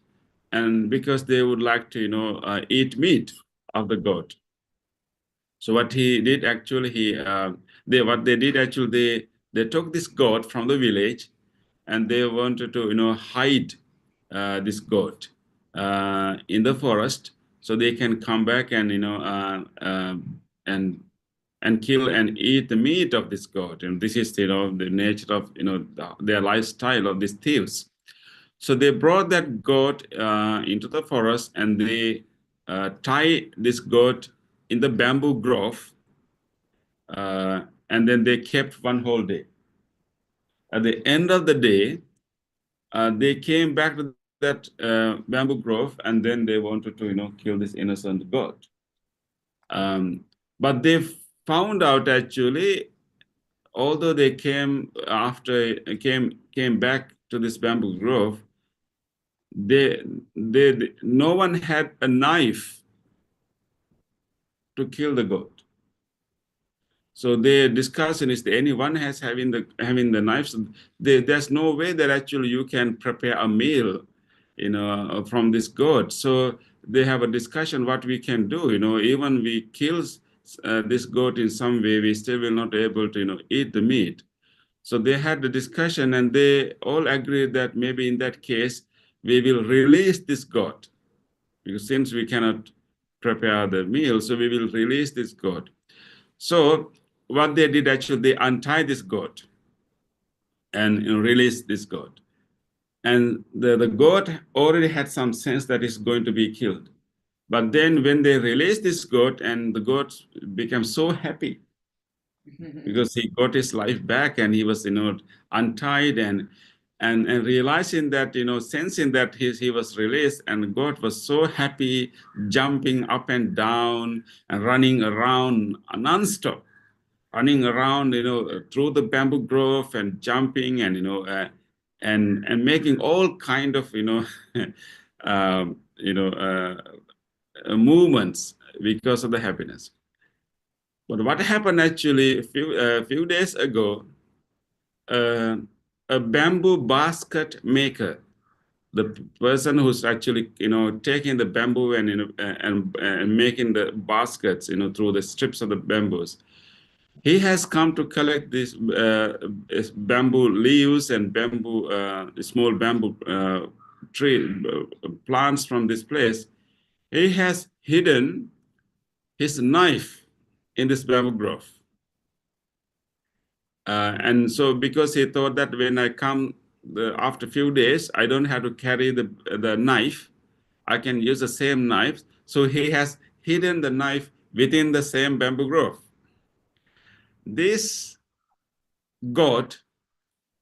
and because they would like to eat meat of the goat. So what he did actually, they took this goat from the village, and they wanted to hide this goat in the forest, so they can come back and and kill and eat the meat of this goat. And this is the nature of their lifestyle of these thieves. So they brought that goat into the forest, and they tie this goat in the bamboo grove, and then they kept one whole day. At the end of the day, they came back to that bamboo grove, and then they wanted to kill this innocent goat. But they found out actually, although they came back to this bamboo grove, no one had a knife to kill the goat. So their discussion is that anyone having the knives. There's no way that actually you can prepare a meal, from this goat. So they have a discussion what we can do. Even we kill this goat in some way, we still will not able to eat the meat. So they had the discussion, and they all agreed that maybe in that case we will release this goat, because since we cannot prepare the meal, so we will release this goat. So what they did actually, they untied this goat and released this goat. And the goat already had some sense that it's going to be killed. But then when they released this goat, and the goat became so happy because he got his life back, and he was untied and realizing that sensing that he was released, and the goat was so happy, jumping up and down and running around non-stop, running around through the bamboo grove and jumping and and making all kind of movements because of the happiness. But what happened actually a few days ago, a bamboo basket maker, the person who's actually taking the bamboo and making the baskets through the strips of the bamboos, he has come to collect these bamboo leaves and small bamboo tree plants from this place. He has hidden his knife in this bamboo grove. And so because he thought that when I come after a few days, I don't have to carry the knife, I can use the same knife. So he has hidden the knife within the same bamboo grove. This goat,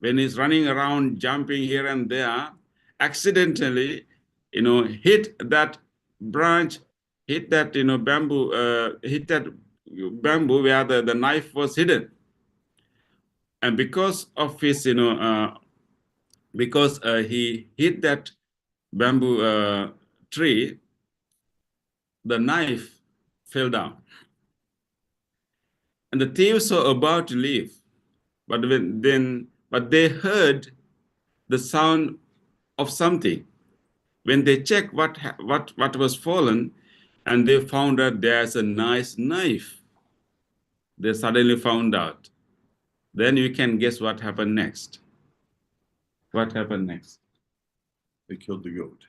when he's running around, jumping here and there, accidentally hit that branch, hit that, bamboo, hit that bamboo where the knife was hidden. And because of his, because he hit that bamboo tree, the knife fell down. And the thieves were about to leave, but they heard the sound of something. When they checked what was fallen, and they found that there's a nice knife. They suddenly found out. Then you can guess what happened next. What happened next? They killed the goat.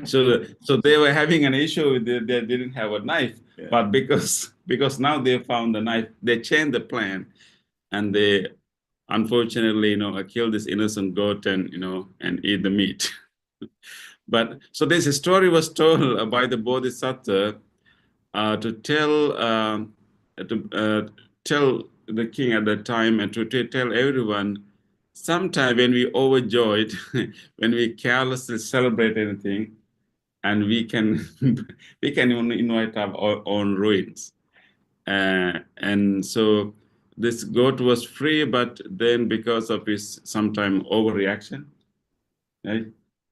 So they were having an issue with they didn't have a knife, Yeah. but because now they found the knife, they changed the plan, and they unfortunately killed this innocent goat and and eat the meat. But so this story was told by the Bodhisattva to tell the king at that time, and to tell everyone, sometime when we overjoyed, when we carelessly celebrate anything, and we can even invite our own ruins. And so this goat was free, but then because of his sometime overreaction, right,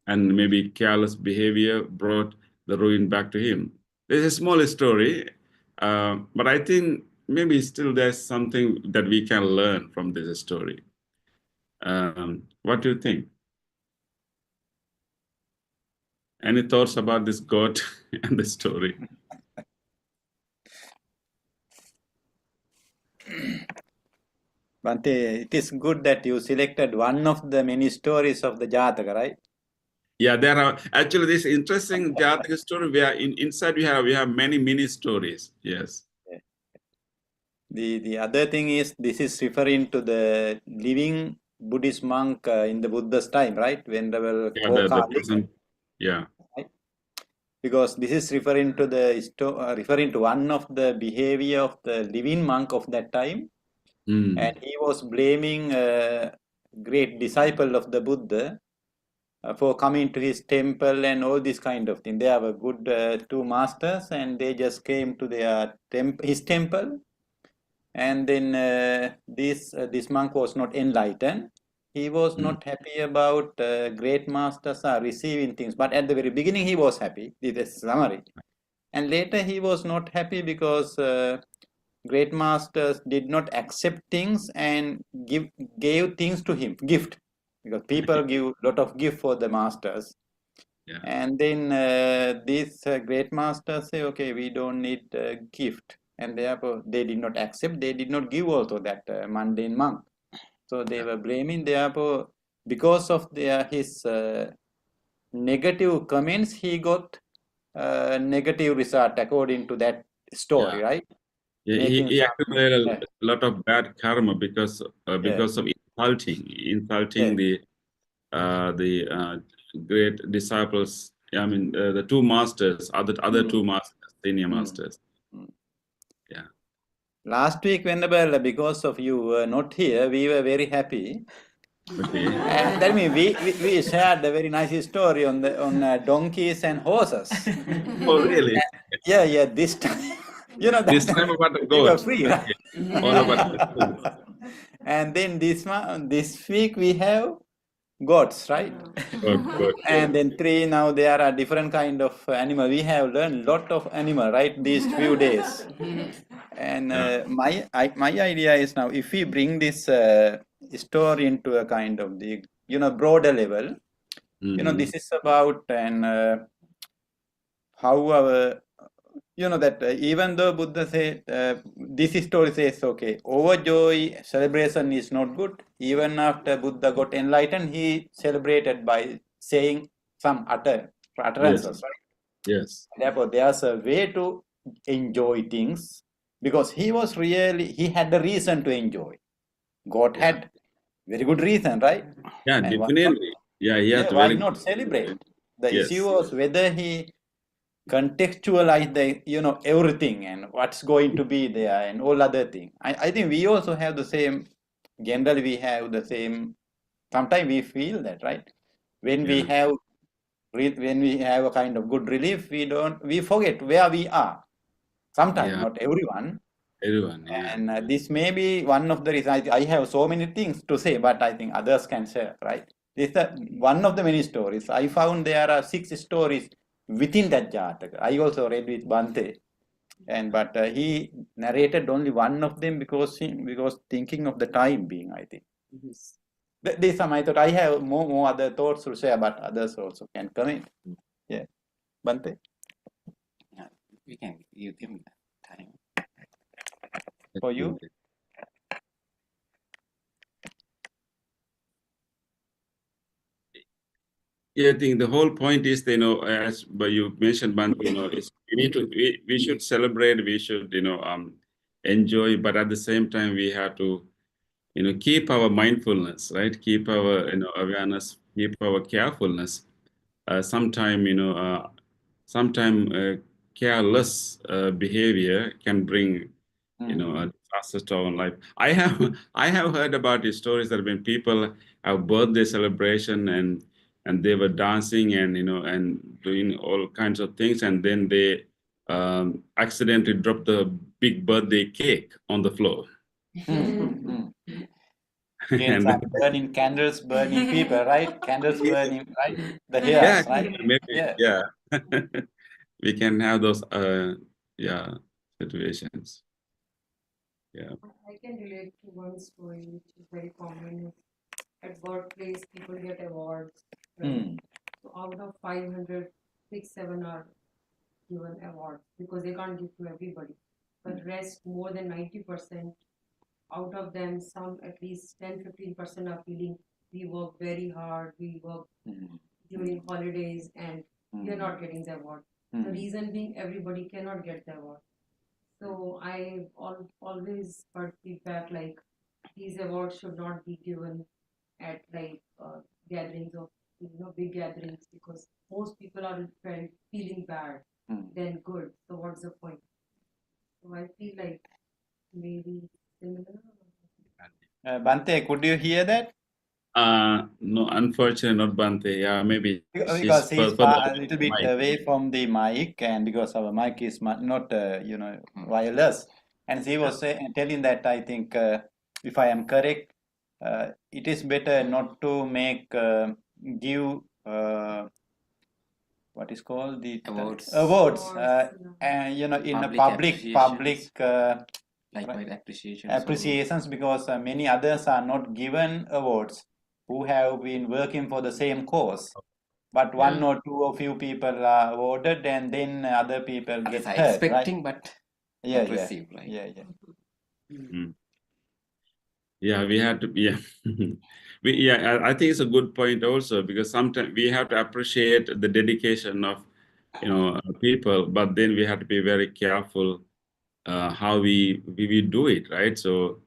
and maybe careless behavior, brought the ruin back to him. It's a small story, but I think maybe still there's something that we can learn from this story. What do you think? Any thoughts about this goat and the story? Bhante, it is good that you selected one of the many stories of the Jataka, right? Yeah, there are actually this interesting Jataka story where inside we have many mini stories. Yes. The other thing is, this is referring to the living Buddhist monk in the Buddha's time, right? Venerable Yeah, Kokali. yeah. Because this is referring to one of the behavior of the living monk of that time, and he was blaming a great disciple of the Buddha for coming to his temple and all this kind of thing. They were good two masters, and they just came to their his temple, and then this monk was not enlightened. He was not happy about great masters are receiving things, but at the very beginning he was happy. This is summary, and later he was not happy because great masters did not accept things and gave things to him, gift, because people give lot of gift for the masters. Yeah. And then these great masters say, okay, we don't need gift, and therefore they did not accept, they did not give also that mundane monk. So they were blaming, therefore because of his negative comments, he got negative result according to that story, Yeah. right? Yeah, he accumulated a lot of bad karma because of insulting the great disciples. I mean, the two masters, other two masters, senior masters. Yeah. Last week, Venerable, because of you were not here, we were very happy. Okay. And that means we shared a very nice story on donkeys and horses. Oh, really? Yeah. This time, This time about the we were goat. free, right? All about the food. And then this week we have goats, right? Good. And then now there are different kind of animal. We have learned lot of animal, right? These few days. And my idea is, now if we bring this story into a kind of the broader level, this is about how our that even though Buddha said this story says, okay, overjoy celebration is not good. Even after Buddha got enlightened, he celebrated by saying some utterances, right? Yes. Therefore, there's a way to enjoy things, because he had a reason to enjoy. God had very good reason, right? Yeah, And definitely. why not celebrate? The issue was whether he contextualize everything and what's going to be there and all other things. I think we also have the same, generally we have the same, sometimes we feel that, right? When we have when we have a kind of good relief, we forget where we are. Sometimes, Yeah. not everyone. Everyone, yeah. And this may be one of the reasons. I have so many things to say, but I think others can share, right? This is one of the many stories. I found there are 6 stories within that Jataka. I also read with Bante, but he narrated only one of them because thinking of the time being, I think. This time I thought I have more other thoughts to share, but others also can comment. Yeah, Bante. Yeah, we can give him time. For you? Yeah, I think the whole point is, you know, as you mentioned, Bante, you know, is we should celebrate, we should, you know, enjoy, but at the same time we have to, you know, keep our mindfulness, right? Keep our, you know, awareness, keep our carefulness. Sometime, you know, careless behavior can bring, you know, a disaster to our life. I have heard about the stories that when people have birthday celebration and they were dancing and, you know, and doing all kinds of things, and then they accidentally dropped the big birthday cake on the floor. Again, And some burning candles, burning people, right? Candles burning, right? The yeah, hairs, right? maybe, Yeah. yeah. We can have those, yeah, situations. Yeah. I can relate to one story which is very common. At workplace, people get awards. Right? So out of 500, 6-7 are given awards because they can't give to everybody. But rest, more than 90%, out of them, some at least 10-15% are feeling we work very hard, we work during holidays, and we are not getting the award. The reason being everybody cannot get the award. So I always heard feedback like these awards should not be given at like gatherings of big gatherings because most people are feeling bad than good. So what's the point? So I feel like maybe similar. Bante, could you hear that? No, unfortunately, not Bante. Yeah, maybe Because he's further a little bit mic. away from the mic, and because our mic is not, wireless. And she was telling that I think, if I am correct, it is better not to give what is called the Awards. and in a Public public Likewise, appreciation. appreciations because many others are not given awards who have been working for the same cause, but one or two or few people are awarded and then other people get hurt, expecting, right? but Yeah, not receive, right? yeah. Yeah, we had to. Yeah, I think it's a good point also because sometimes we have to appreciate the dedication of, you know, people, but then we have to be very careful how we do it, right? So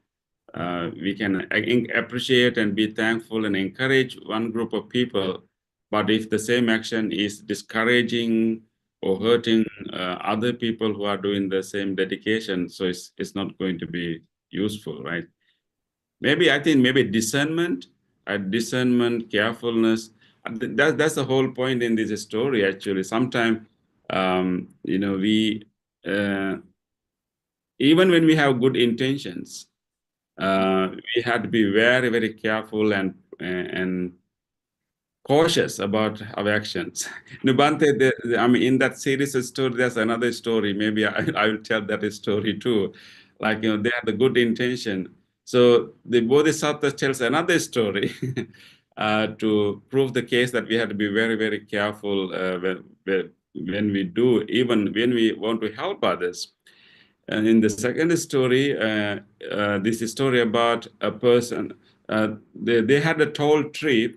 we can appreciate and be thankful and encourage one group of people, but if the same action is discouraging or hurting other people who are doing the same dedication, so it's not going to be useful, right? I think maybe discernment, carefulness. That's the whole point in this story, actually. Sometimes, you know, we even when we have good intentions, we have to be very, very careful and cautious about our actions. Nubante, I mean, in that series of story, there's another story. Maybe I will tell that story too. Like, you know, they have the good intention. So the Bodhisattva tells another story to prove the case that we have to be very, very careful when we do, even when we want to help others. And in the second story, this is a story about a person. They had a tall tree,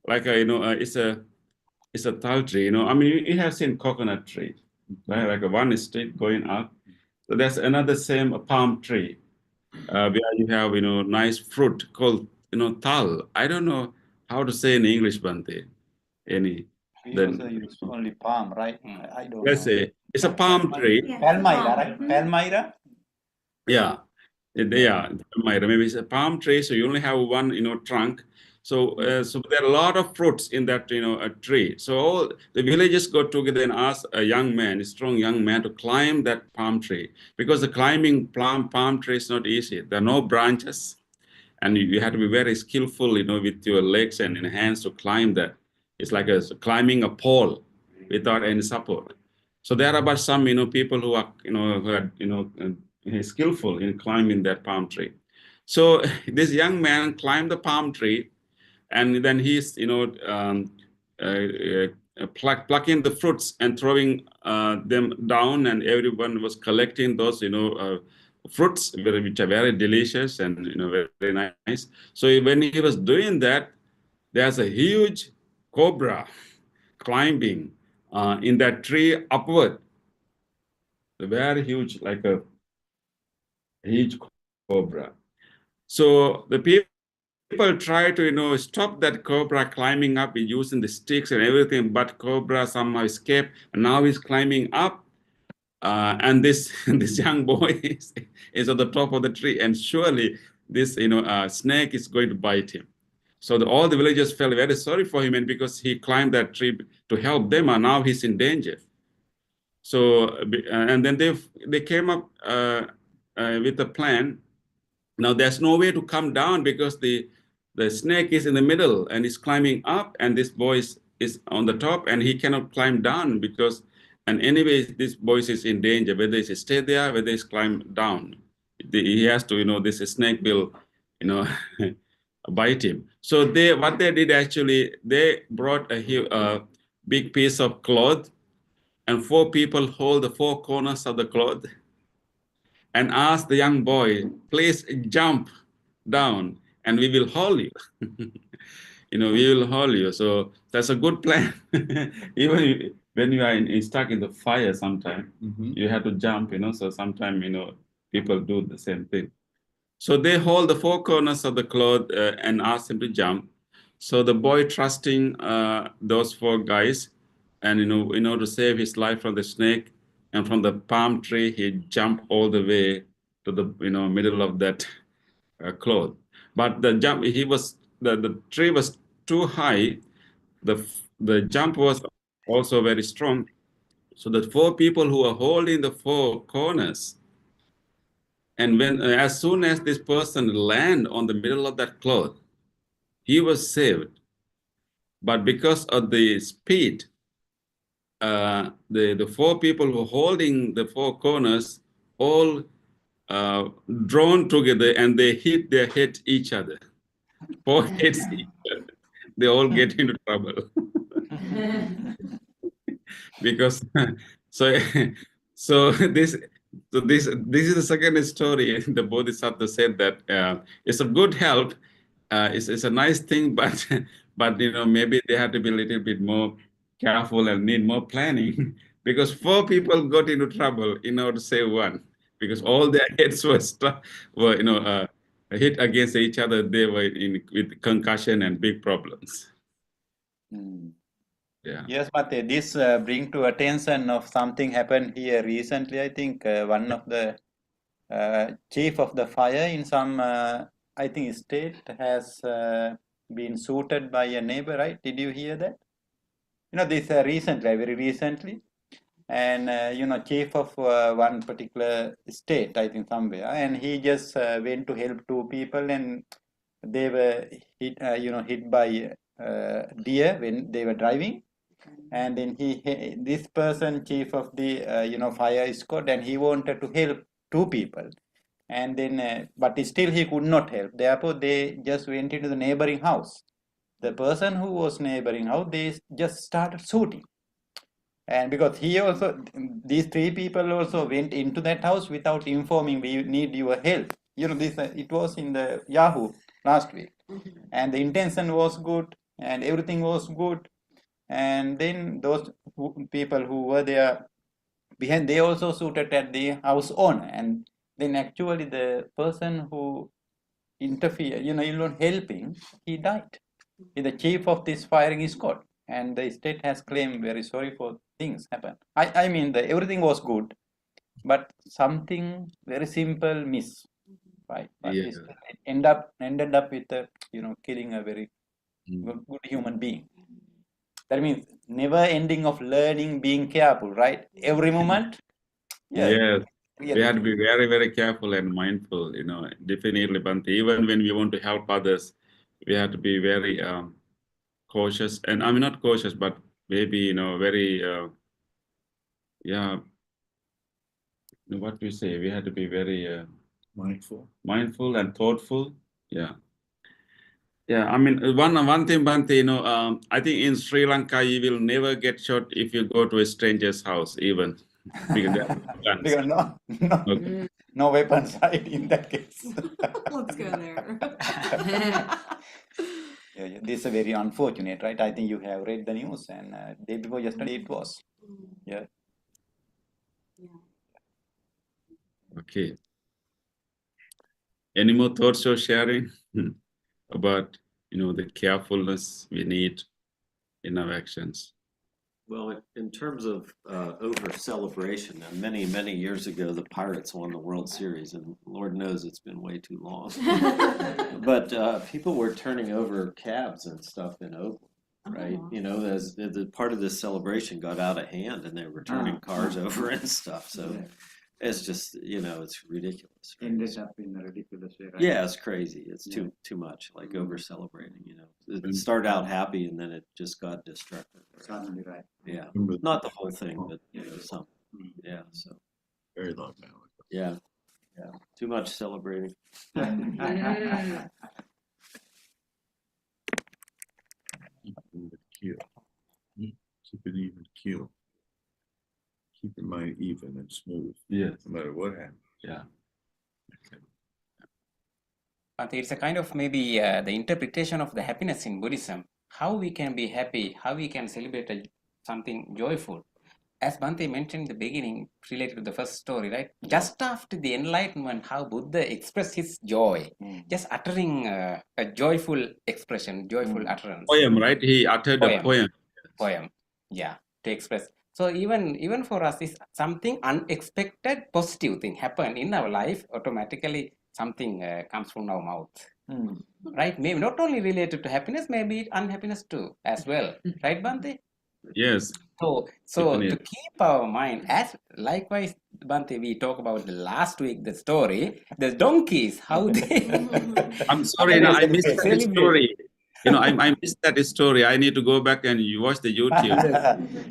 like it's a tall tree. You know, I mean, you have seen coconut tree, right? Like one is straight going up. So there's another same palm tree where you have nice fruit called tal. I don't know how to say in English, Bante. We also use only palm, right? I don't Let's know. say it's a palm tree. Palmyra, right? Palmyra? Yeah. Palmyra. Maybe it's a palm tree, so you only have one, trunk. So there are a lot of fruits in that, a tree. So all the villagers got together and asked a young man, a strong young man, to climb that palm tree, because the climbing palm tree is not easy. There are no branches, and you have to be very skillful, with your legs and hands to climb that. It's like climbing a pole without any support. So there are about some, people who are, skillful in climbing that palm tree. So this young man climbed the palm tree, and then he's plucking the fruits and throwing them down, and everyone was collecting those fruits, which are very delicious and very nice. So when he was doing that, there's a huge cobra climbing in that tree upward, very huge, like a huge cobra. So the people try to stop that cobra climbing up using the sticks and everything, but cobra somehow escaped, and now he's climbing up, and this this young boy is at the top of the tree, and surely this snake is going to bite him. So all the villagers felt very sorry for him, and because he climbed that tree to help them, and now he's in danger. So and then they came up with a plan. Now there's no way to come down, because the snake is in the middle and is climbing up, and this boy is on the top, and he cannot climb down, because, and anyway, this boy is in danger, whether he stay there, whether he climb down. He has to, this snake will, bite him. So what they did actually, they brought a big piece of cloth, and 4 people hold the 4 corners of the cloth, and asked the young boy, please jump down and we will hold you. We will hold you. So that's a good plan. Even when you are stuck in the fire sometime, you have to jump, so sometimes, people do the same thing. So they hold the 4 corners of the cloth and ask him to jump. So the boy, trusting those 4 guys, and in order to save his life from the snake and from the palm tree, he jumped all the way to the middle of that cloth. But the jump, the tree was too high. The jump was also very strong. So the 4 people who were holding the 4 corners, and when as soon as this person landed on the middle of that cloth, he was saved. But because of the speed, the 4 people who were holding the 4 corners all drawn together, and they hit their head each other. 4 heads each other. They all get into trouble. Because this is the second story. The Bodhisattva said that it's a good help. It's a nice thing, but maybe they have to be a little bit more careful and need more planning, because 4 people got into trouble in order to save one, because all their heads were hit against each other. They were with concussion and big problems. Yeah. Yes, but this bring to attention of something happened here recently. I think one of the chief of the fire in some, I think, state has been suited by a neighbor, right? Did you hear that? This recently, very recently, and chief of one particular state, I think somewhere, and he just went to help 2 people, and they were hit by deer when they were driving. And then this person, chief of the fire squad, and he wanted to help 2 people, and then but still he could not help. Therefore they just went into the neighboring house. The person who was neighboring house, they just started shooting, and because these 3 people also went into that house without informing, we need your help. This it was in the Yahoo last week, and the intention was good and everything was good. And then those people who were there behind, they also shooted at the house owner, and then actually the person who interfered, helping, he died. He's the chief of this firing squad, and the state has claimed very sorry for things happen. I mean, everything was good, but something very simple miss, right? But Yeah. it ended up with killing a very good human being. That means never ending of learning, being careful, right? Every moment. Yes, we Really. have to be very, very careful and mindful, definitely, Bhante. Even when we want to help others, we have to be very cautious. And I mean, not cautious, but maybe, very, what we say, we have to be very Mindful. and thoughtful. Yeah. Yeah, I mean, one thing, Bhante, I think in Sri Lanka, you will never get shot if you go to a stranger's house, even. Because they have guns. Because Okay. no weapons, right? In that case. Let's go there. Yeah, this is very unfortunate, right? I think you have read the news, and day before yesterday it was. Yeah. Okay. Any more thoughts or sharing about, the carefulness we need in our actions? Well, in terms of over celebration, many, many years ago, the Pirates won the World Series, and Lord knows it's been way too long. But people were turning over cabs and stuff in Oakland, right? As the part of this celebration got out of hand, and they were turning cars over and stuff. So it's just, it's ridiculous. Right? Ended up in a ridiculous way, right? Yeah, it's crazy. It's too much, like over celebrating. It started out happy, and then it just got destructive. Suddenly, right. Yeah, Remember not the whole thing, but some. Mm. Yeah, so very long time ago. yeah, too much celebrating. Keep it in the queue. Keep it even queue. Keep your mind even and smooth, Yes. no matter what happens. Yeah. I think it's a kind of maybe the interpretation of the happiness in Buddhism. How we can be happy, how we can celebrate something joyful. As Bhante mentioned in the beginning, related to the first story, right? Just after the enlightenment, how Buddha expressed his joy, just uttering a joyful expression, joyful utterance. Poem, right? He uttered a poem. Yeah, to express. So even for us, is something unexpected, positive thing happen in our life, automatically something comes from our mouth, right? Maybe not only related to happiness, maybe unhappiness too, as well, right, Bhante? Yes. So Definitely. to keep our mind, as likewise, Bhante, we talked about the last week, the story, the donkeys, how they. I'm sorry, I missed that story. I missed that story. I need to go back and you watch the YouTube.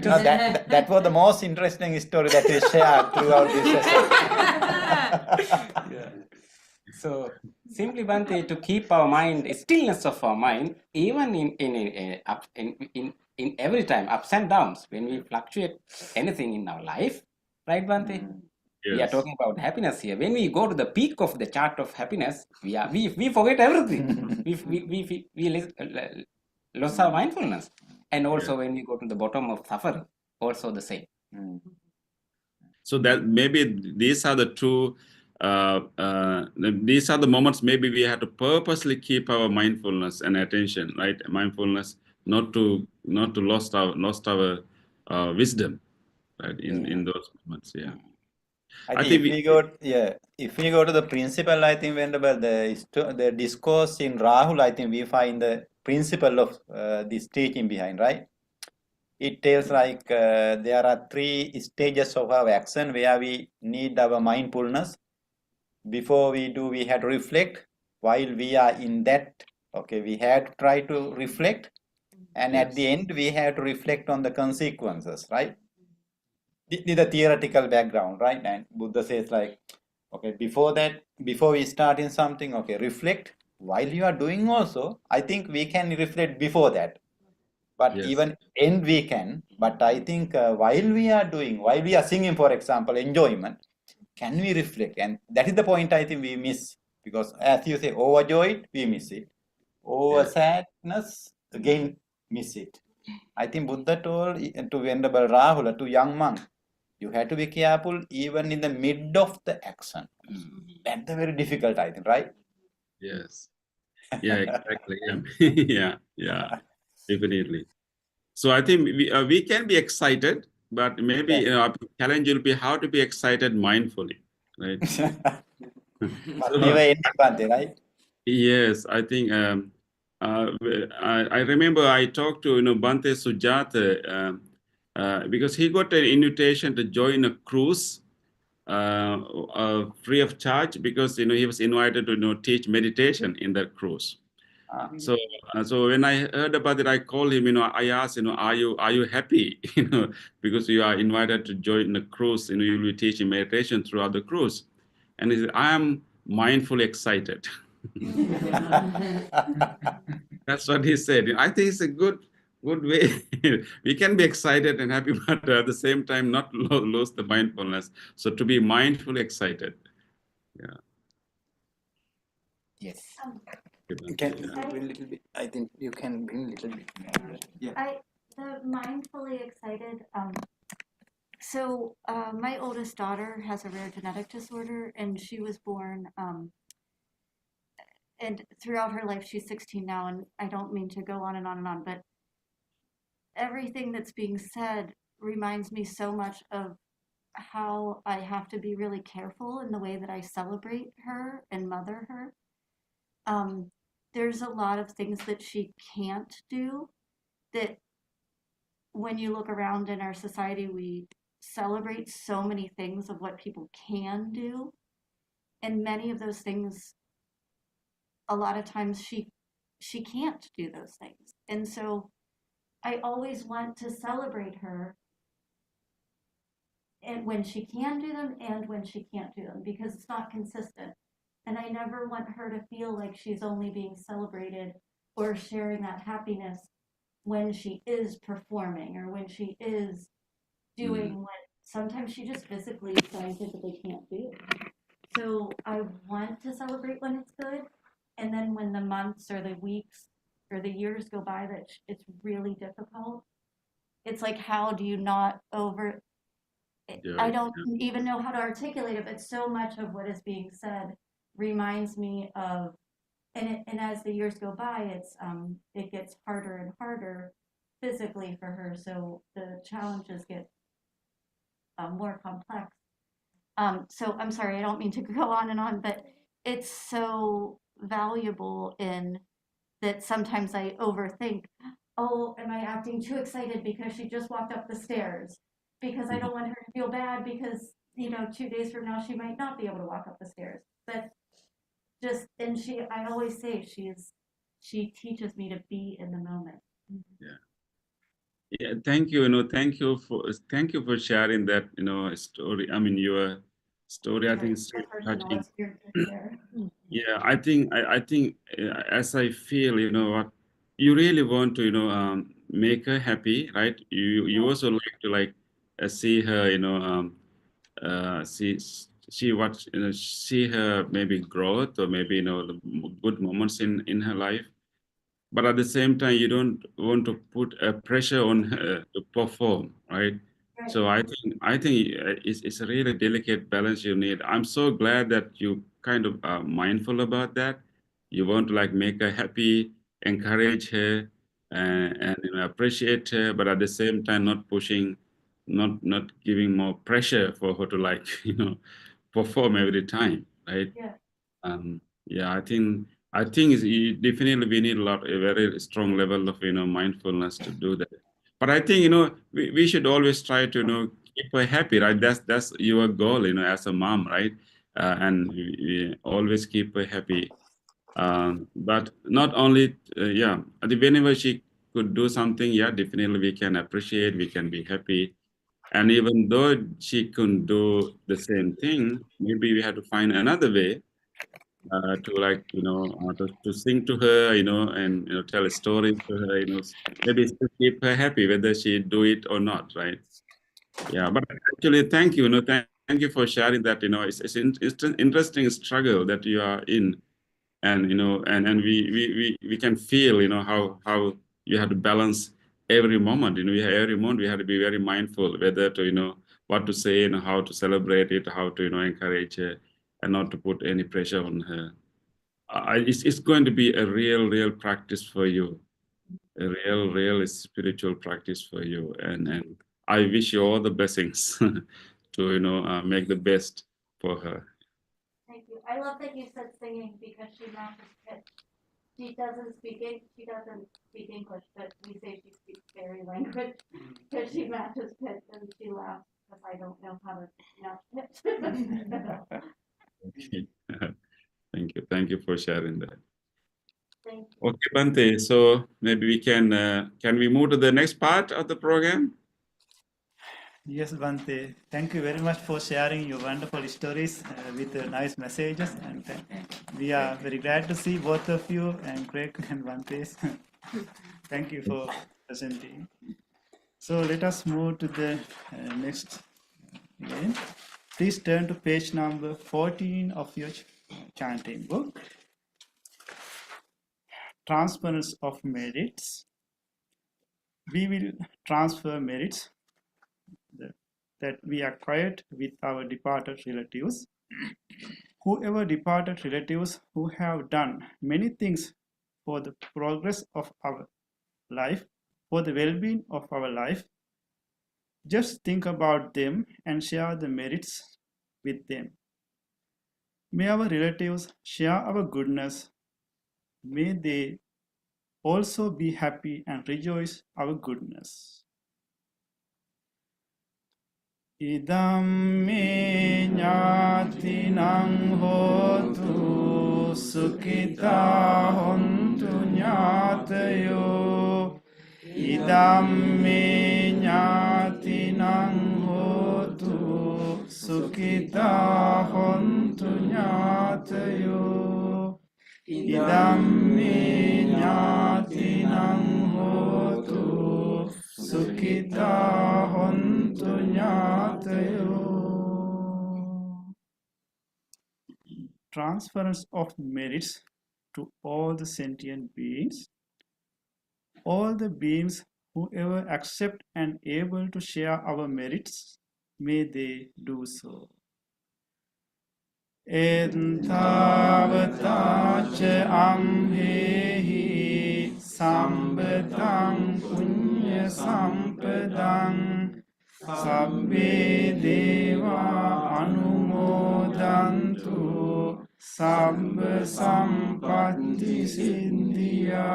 No, that was the most interesting story that we shared throughout this session. So simply, Bhante, to keep our mind, stillness of our mind, even in every time, ups and downs, when we fluctuate anything in our life, right, Bhante? We are talking about happiness here. When we go to the peak of the chart of happiness, we forget everything. we lose our mindfulness. And also when we go to the bottom of suffering, also the same. So that maybe these are the two. These are the moments maybe we have to purposely keep our mindfulness and attention, right? Mindfulness, not to lost our wisdom, right? In those moments, yeah. I think if we go to the principle, I think whenever the discourse in Rahul, I think we find the principle of this teaching behind, right? It tells like there are 3 stages of our action where we need our mindfulness. Before we do, we had to reflect. While we are in that, we had to try to reflect, and at the end we had to reflect on the consequences, right? The theoretical background, right? And Buddha says like, before we start in something, reflect. While you are doing also, I think we can reflect before that. But even end we can. But I think while we are singing, for example, enjoyment, can we reflect? And that is the point I think we miss. Because as you say, overjoyed, we miss it. Over sadness, again, miss it. I think Buddha told to Venerable Rahula, to young monk, you have to be careful even in the mid of the action. That's very difficult, I think, right? Yes. Yeah, exactly. Yeah, definitely. So I think we can be excited, but maybe our challenge will be how to be excited mindfully, right? But never ending, Bhante, right? Yes, I think I remember I talked to Bante Sujata because he got an invitation to join a cruise free of charge because he was invited to teach meditation in that cruise. So so when I heard about it, I called him. I asked, are you happy? Because you are invited to join the cruise. You'll be teaching meditation throughout the cruise. And he said, I am mindfully excited. That's what he said. I think it's a good way. We can be excited and happy, but at the same time not lose the mindfulness. So to be mindfully excited. Yeah. Yes. You Can bring a little bit. I think you can bring a little bit. Yeah. The mindfully excited. So my oldest daughter has a rare genetic disorder, and she was born. And throughout her life, she's 16 now, and I don't mean to go on and on and on, but everything that's being said reminds me so much of how I have to be really careful in the way that I celebrate her and mother her. There's a lot of things that she can't do that when you look around in our society, we celebrate so many things of what people can do. And many of those things, a lot of times she can't do those things. And so I always want to celebrate her and when she can do them and when she can't do them because it's not consistent. And I never want her to feel like she's only being celebrated or sharing that happiness when she is performing or when she is doing what sometimes she just physically, scientifically can't do. So I want to celebrate when it's good. And then when the months or the weeks or the years go by that it's really difficult, it's like, how do you not over, I don't even know how to articulate it, but so much of what is being said reminds me of, and as the years go by, it gets harder and harder physically for her. So the challenges get more complex. So I'm sorry, I don't mean to go on and on, but it's so valuable in that sometimes I overthink, oh, am I acting too excited because she just walked up the stairs? Because I don't want her to feel bad because, 2 days from now, she might not be able to walk up the stairs. But just, and I always say she teaches me to be in the moment. Yeah, thank you. Thank you for sharing that, story. I mean, your story. I think it's touching. Yeah, I think as I feel, what you really want to, make her happy, right? You also like to see her, see her maybe growth or maybe the good moments in her life. But at the same time, you don't want to put a pressure on her to perform, right? Right. So I think it's a really delicate balance you need. I'm so glad that you kind of are mindful about that. You want to make her happy, encourage her, and appreciate her, but at the same time not pushing, not giving more pressure for her to perform every time, right? Yeah. Yeah, I think definitely we need a very strong level of mindfulness to do that. But I think we should always try to keep her happy, right? That's your goal, as a mom, right? And we always keep her happy. But not only, yeah, I think whenever she could do something, yeah, definitely we can appreciate, we can be happy. And even though she couldn't do the same thing, maybe we have to find another way to sing to her, and tell a story to her, maybe to keep her happy whether she do it or not, right? Yeah, but actually, thank you, thank you for sharing that. It's an interesting struggle that you are in, and and we can feel, how you have to balance every moment. Every moment we have to be very mindful whether to what to say and how to celebrate it, how to encourage her, and not to put any pressure on her. It's going to be a real practice for you, a real spiritual practice for you, and I wish you all the blessings to make the best for her. Thank you. I love that you said singing because she matches pitch. She doesn't speak English, but we say she speaks fairy language because she matches Pit and she laughs because I don't know how to match Pit. Okay. Thank you for sharing that. Thank you. Okay, Bante, so maybe we can we move to the next part of the program? Yes, Bante, thank you very much for sharing your wonderful stories with nice messages. And we are very glad to see both of you and Greg and Bante. Thank you for presenting. So let us move to the next again. Please turn to page number 14 of your chanting book. Transference of merits. We will transfer merits that we acquired with our departed relatives. Whoever departed relatives who have done many things for the progress of our life, for the well-being of our life, just think about them and share the merits with them. May our relatives share our goodness. May they also be happy and rejoice our goodness. Idam me ñātinang hotu sukhita hontu ñātayo. Idam me ñātinang hotu sukhita hontu ñātayo. Idam me ñātinang hotu sukhita hontu ñātayo. Transference of merits to all the sentient beings. All the beings who ever accept and able to share our merits, may they do so. Etavatacha amhehi sambetang punya sampadang sabbe deva anumodantu sabba sampatti siddhya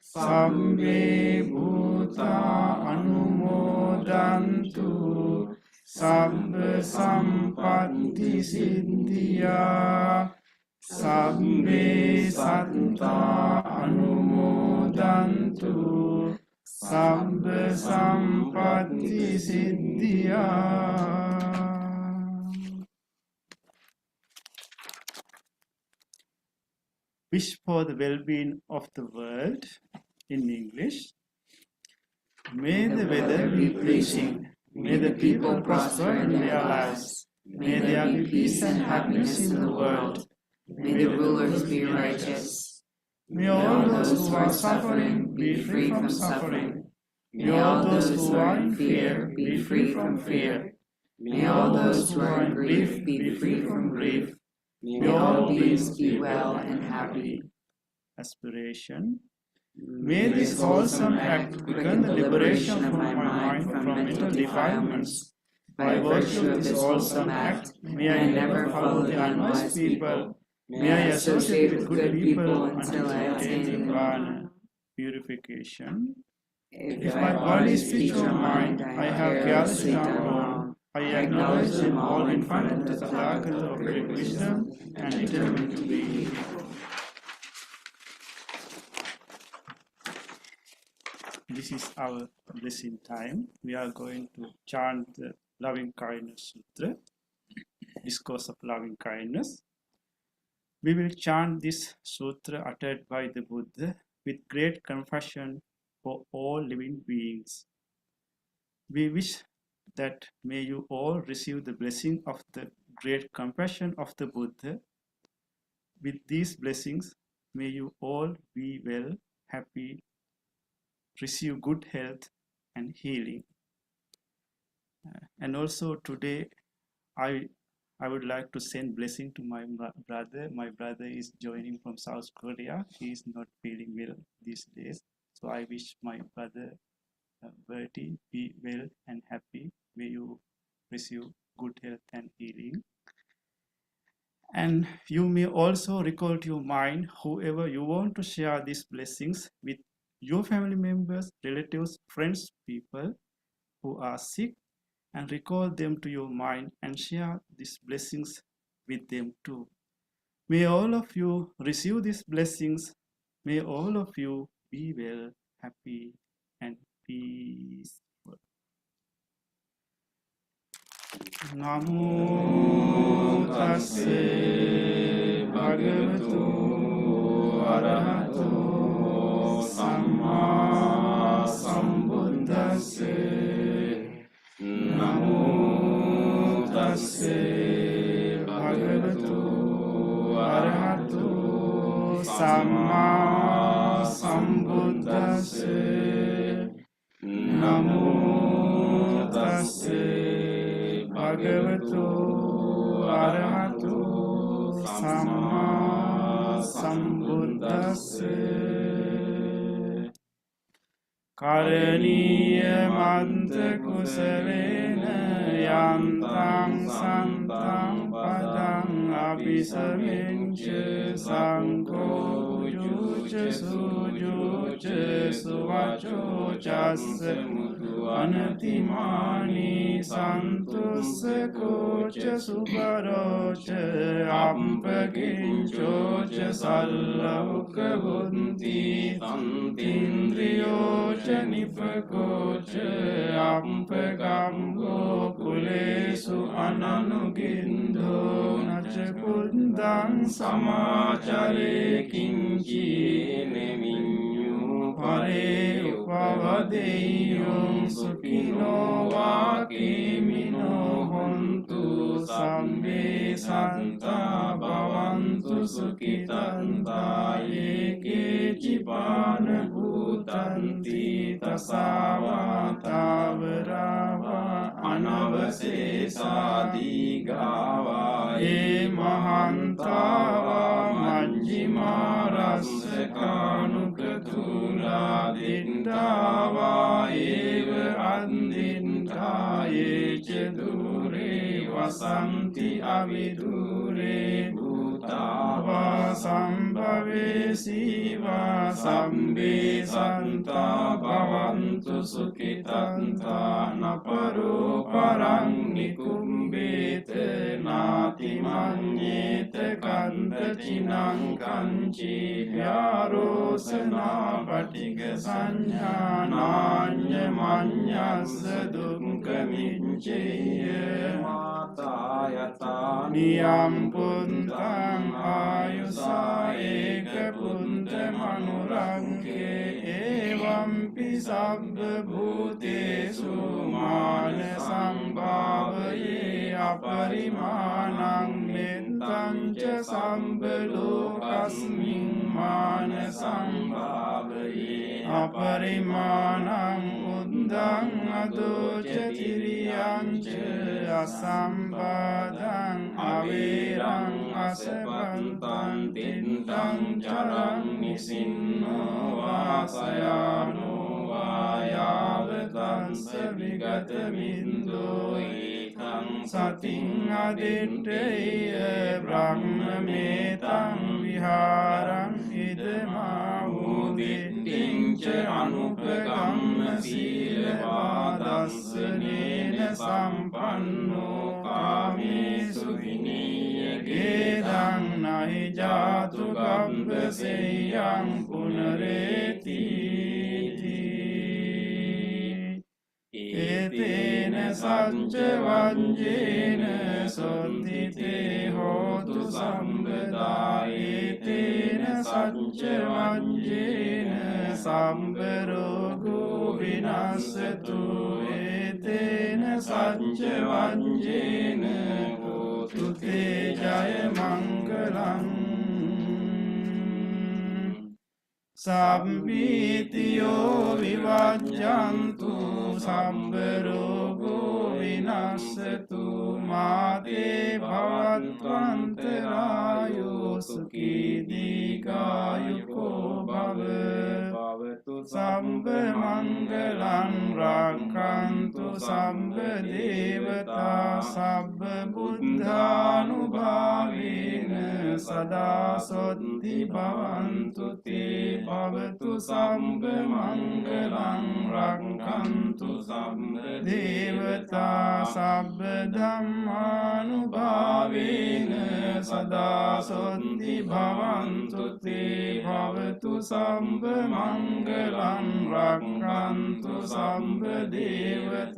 sabbe bhuta anumodantu sabba sampatti siddhya sabbe satta anumodantu sabba sampatti siddhya. Wish for the well-being of the world in English. May the weather be pleasing. May the people prosper in their lives. May there be peace and happiness in the world. May the rulers be righteous. May all those who are suffering be free from suffering. May all those who are in fear be free from fear. May all those who are in grief be free from grief. May all beings be well and happy. Aspiration. May this wholesome act become the liberation of my mind from mental defilements. By virtue of this wholesome act, may I never follow the unwise people. May I associate with good people until I attain Nirvana. Purification. If my body, speech, or mind I have carelessly done wrong, I acknowledge them all in front of the Tathagata of great wisdom and determine to be equal. This is our blessing time. We are going to chant the Loving Kindness Sutra, Discourse of Loving Kindness. We will chant this sutra uttered by the Buddha with great compassion for all living beings. We wish that may you all receive the blessing of the great compassion of the Buddha. With these blessings, may you all be well, happy, receive good health and healing. And also today, I would like to send blessing to my brother. My brother is joining from South Korea. He is not feeling well these days. So I wish my brother Bertie be well and happy. May you receive good health and healing. And you may also recall to your mind whoever you want to share these blessings with, your family members, relatives, friends, people who are sick, and recall them to your mind and share these blessings with them too. May all of you receive these blessings. May all of you be well, happy, and peaceful. Namo tassa bhagavato arahato samma sambuddhassa. Namo tassa bhagavato arahato samma sambuddhassa. Namo tassa bhagavato arahato samma sambuddhassa. Karaniya manta kusalena yantang santang padang abhisamincha sankho jucha sujucha suvacho chassa mudu anatimani santussako cha subarocha ampakinchocha sallavukka bunti tantindriyocha nipakocha ampakamgo kulesu ananugindo nacha kuddang samachare kinchi neminyu pare upavadeyum sukino vakimino hontu sambe santa bhavantu sukitanta yeke chipana bhutanti tasavatavarava anavasesadigawa e mahantava majjima rassakanukathula dindava eva andintaye chedure vasanti avidure bhutava sambhave siva sambe santa bhavantu sukhitanta naparo parang nikumbete nati manyete kanta chinang kanchi vyarosana patiga sanya nanya manyasa dukkamincaya matayata niyam puntang ayusa eka punta manurangke evam pisabba bhutesu mana sambhavaye aparimanang mettam ca sambha lokasmin mana sambhavaye aparimanang uddang adoca tiriyang ca asambadang averang asabantang tintang carang nisinno vasayano vayavatan savigatavindo itang sating aditteya brahmametang viharang idamavuditting ca anupakamma silvadasanena sampanno kamesu viniyagedang nahi jatu gabbaseyang punareti etena sacca vanjena sottite hotu sambada etena sacca vanjena sambarogo vinasatu etena sacca vanjena hotu te jaya mangalam sampitiyo vivajjantu sambarogo vinasatu mate bhavatvantarayo sukhi dikayuko bhava bhavatu sambha mangalam rakkantu Sabba Devata Sabba Buddhanubhavena Sada Sotti Bhavantu Te Bhavatu Sabba Mangalam Rakhantu Sabba Devata Sabba Dhammanubhavena Sada Sotti Bhavantu Te Bhavatu Sabba Mangalam Rakhantu Sabba Devata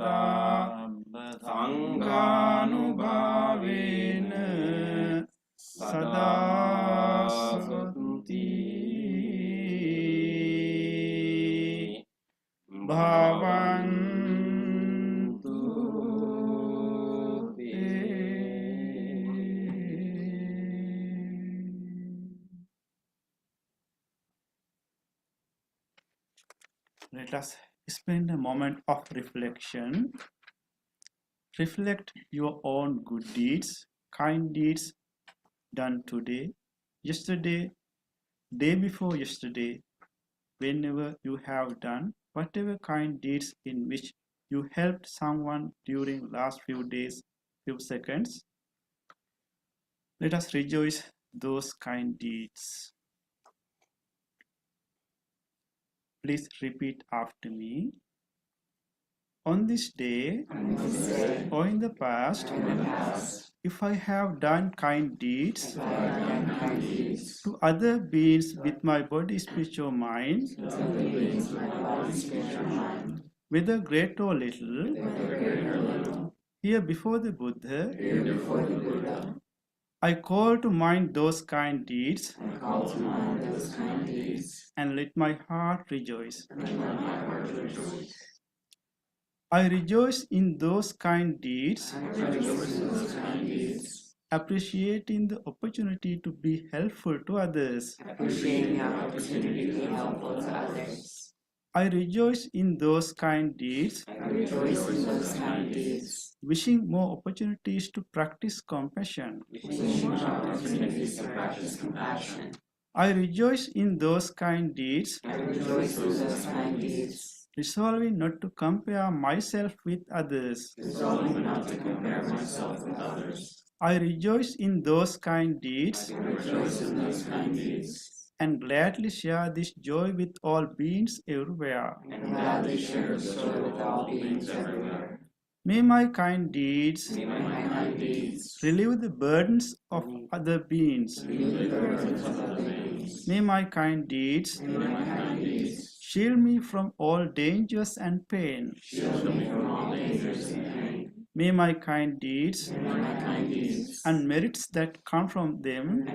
Sanghanubhavena Sada Sotti Bhavantu Te. Let us spend a moment of reflection. Reflect your own good deeds, kind deeds done today, yesterday, day before yesterday, whenever you have done whatever kind deeds in which you helped someone during last few days, few seconds. Let us rejoice those kind deeds. Please repeat after me. On this day, or in the past, if I have done kind deeds to other beings with my body, speech, or mind, whether great or little, here before the Buddha, I call to mind those kind deeds and let my heart rejoice. I rejoice in those kind deeds, appreciating the opportunity to be helpful to others. I rejoice in those kind deeds, wishing more opportunities to practice compassion. I rejoice in those kind deeds, resolving not to compare myself with others. I rejoice in those kind deeds and gladly share this joy with all beings everywhere. May my kind deeds relieve the burdens of other beings. May my kind deeds shield me from all dangers and pain. May my kind deeds and merits that come from them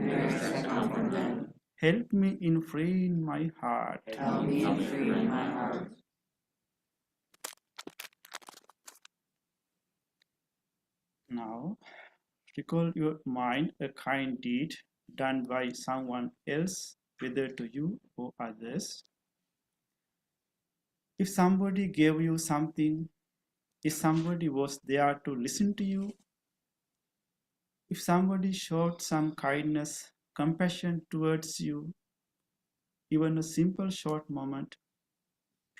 help me in freeing my heart. Now, recall your mind a kind deed done by someone else, whether to you or others. If somebody gave you something, if somebody was there to listen to you, if somebody showed some kindness, compassion towards you, even a simple short moment,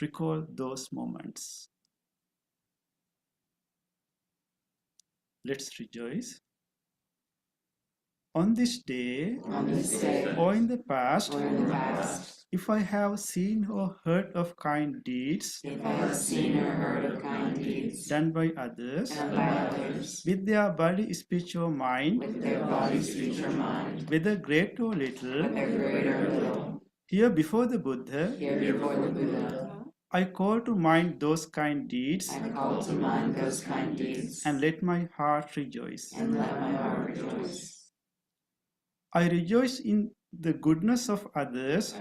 recall those moments. Let's rejoice. On this day, or in the past, if I have seen or heard of kind deeds done by others, with their body, speech, or mind, whether great or little, here before the Buddha, I call to mind those kind deeds and let my heart rejoice. I rejoice in the goodness of others,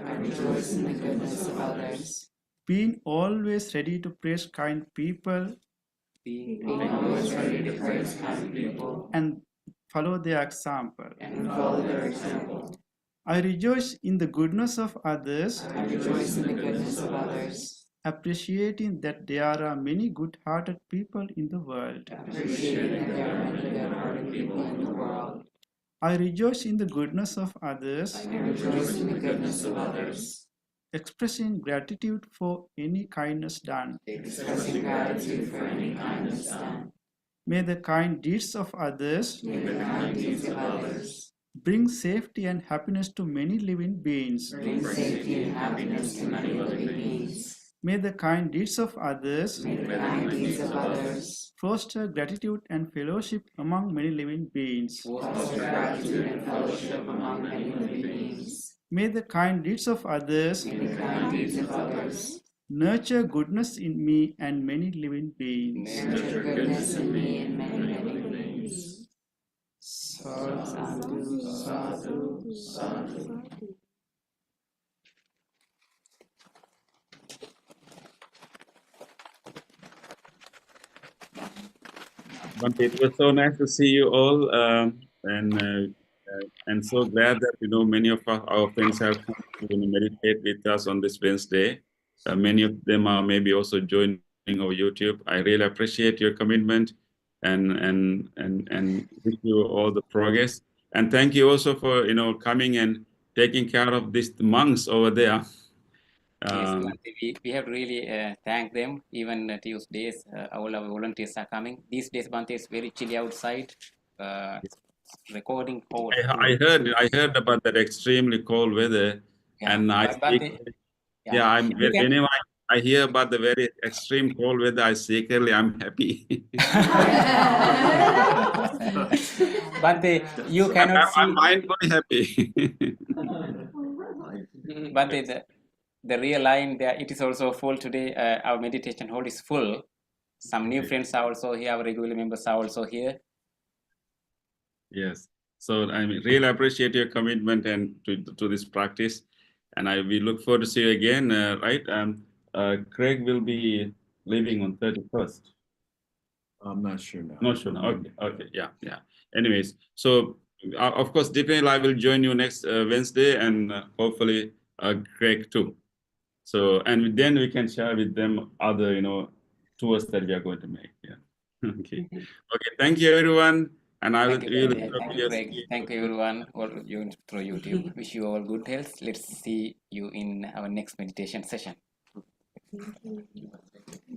being always ready to praise kind people and follow their example. I rejoice in the goodness of others, appreciating that there are many good-hearted people in the world. I rejoice in the goodness of others, expressing gratitude for any kindness done. expressing gratitude for any kindness done. May the kind deeds of others May the kind deeds of others bring safety and happiness to many living beings. bring safety and happiness to many living beings. May the kind deeds of others May the kind deeds of others foster gratitude and fellowship among many living beings. foster gratitude and fellowship among many living beings. May the kind deeds of others May the kind deeds of others nurture goodness in me and many living beings. nurture goodness in me and many living beings. Sadhu, sadhu, sadhu. Bhante, it was so nice to see you all, and so glad that many of our friends have come to meditate with us on this Wednesday. Many of them are maybe also joining our YouTube. I really appreciate your commitment, and wish you all the progress. And thank you also for coming and taking care of these monks over there. Yes, Bhante, we have really thanked them. Even Tuesdays, all our volunteers are coming. These days, Bhante, is very chilly outside. Recording cold. I heard about that extremely cold weather, Yeah, and I but speak. Bhante, Yeah, you can- whenever I hear about the very extreme cold weather, I secretly I'm happy. Bhante, you cannot see. I'm mindfully happy. Bhante, the real line there, it is also full today. Our meditation hall is full. Some new friends are also here. Our regular members are also here. Yes. So I really appreciate your commitment and to this practice, and we look forward to see you again. Right? Craig will be leaving on 31st. I'm not sure now. Not sure. Okay. Yeah. Anyways, so of course, definitely I will join you next Wednesday, and hopefully Craig too. So, and then we can share with them other tours that we are going to make. Yeah. Okay. Thank you, everyone. And I will. Thank you, Bhante. Thank you, Craig. Thank you, everyone, all you through YouTube. Wish you all good health. Let's see you in our next meditation session.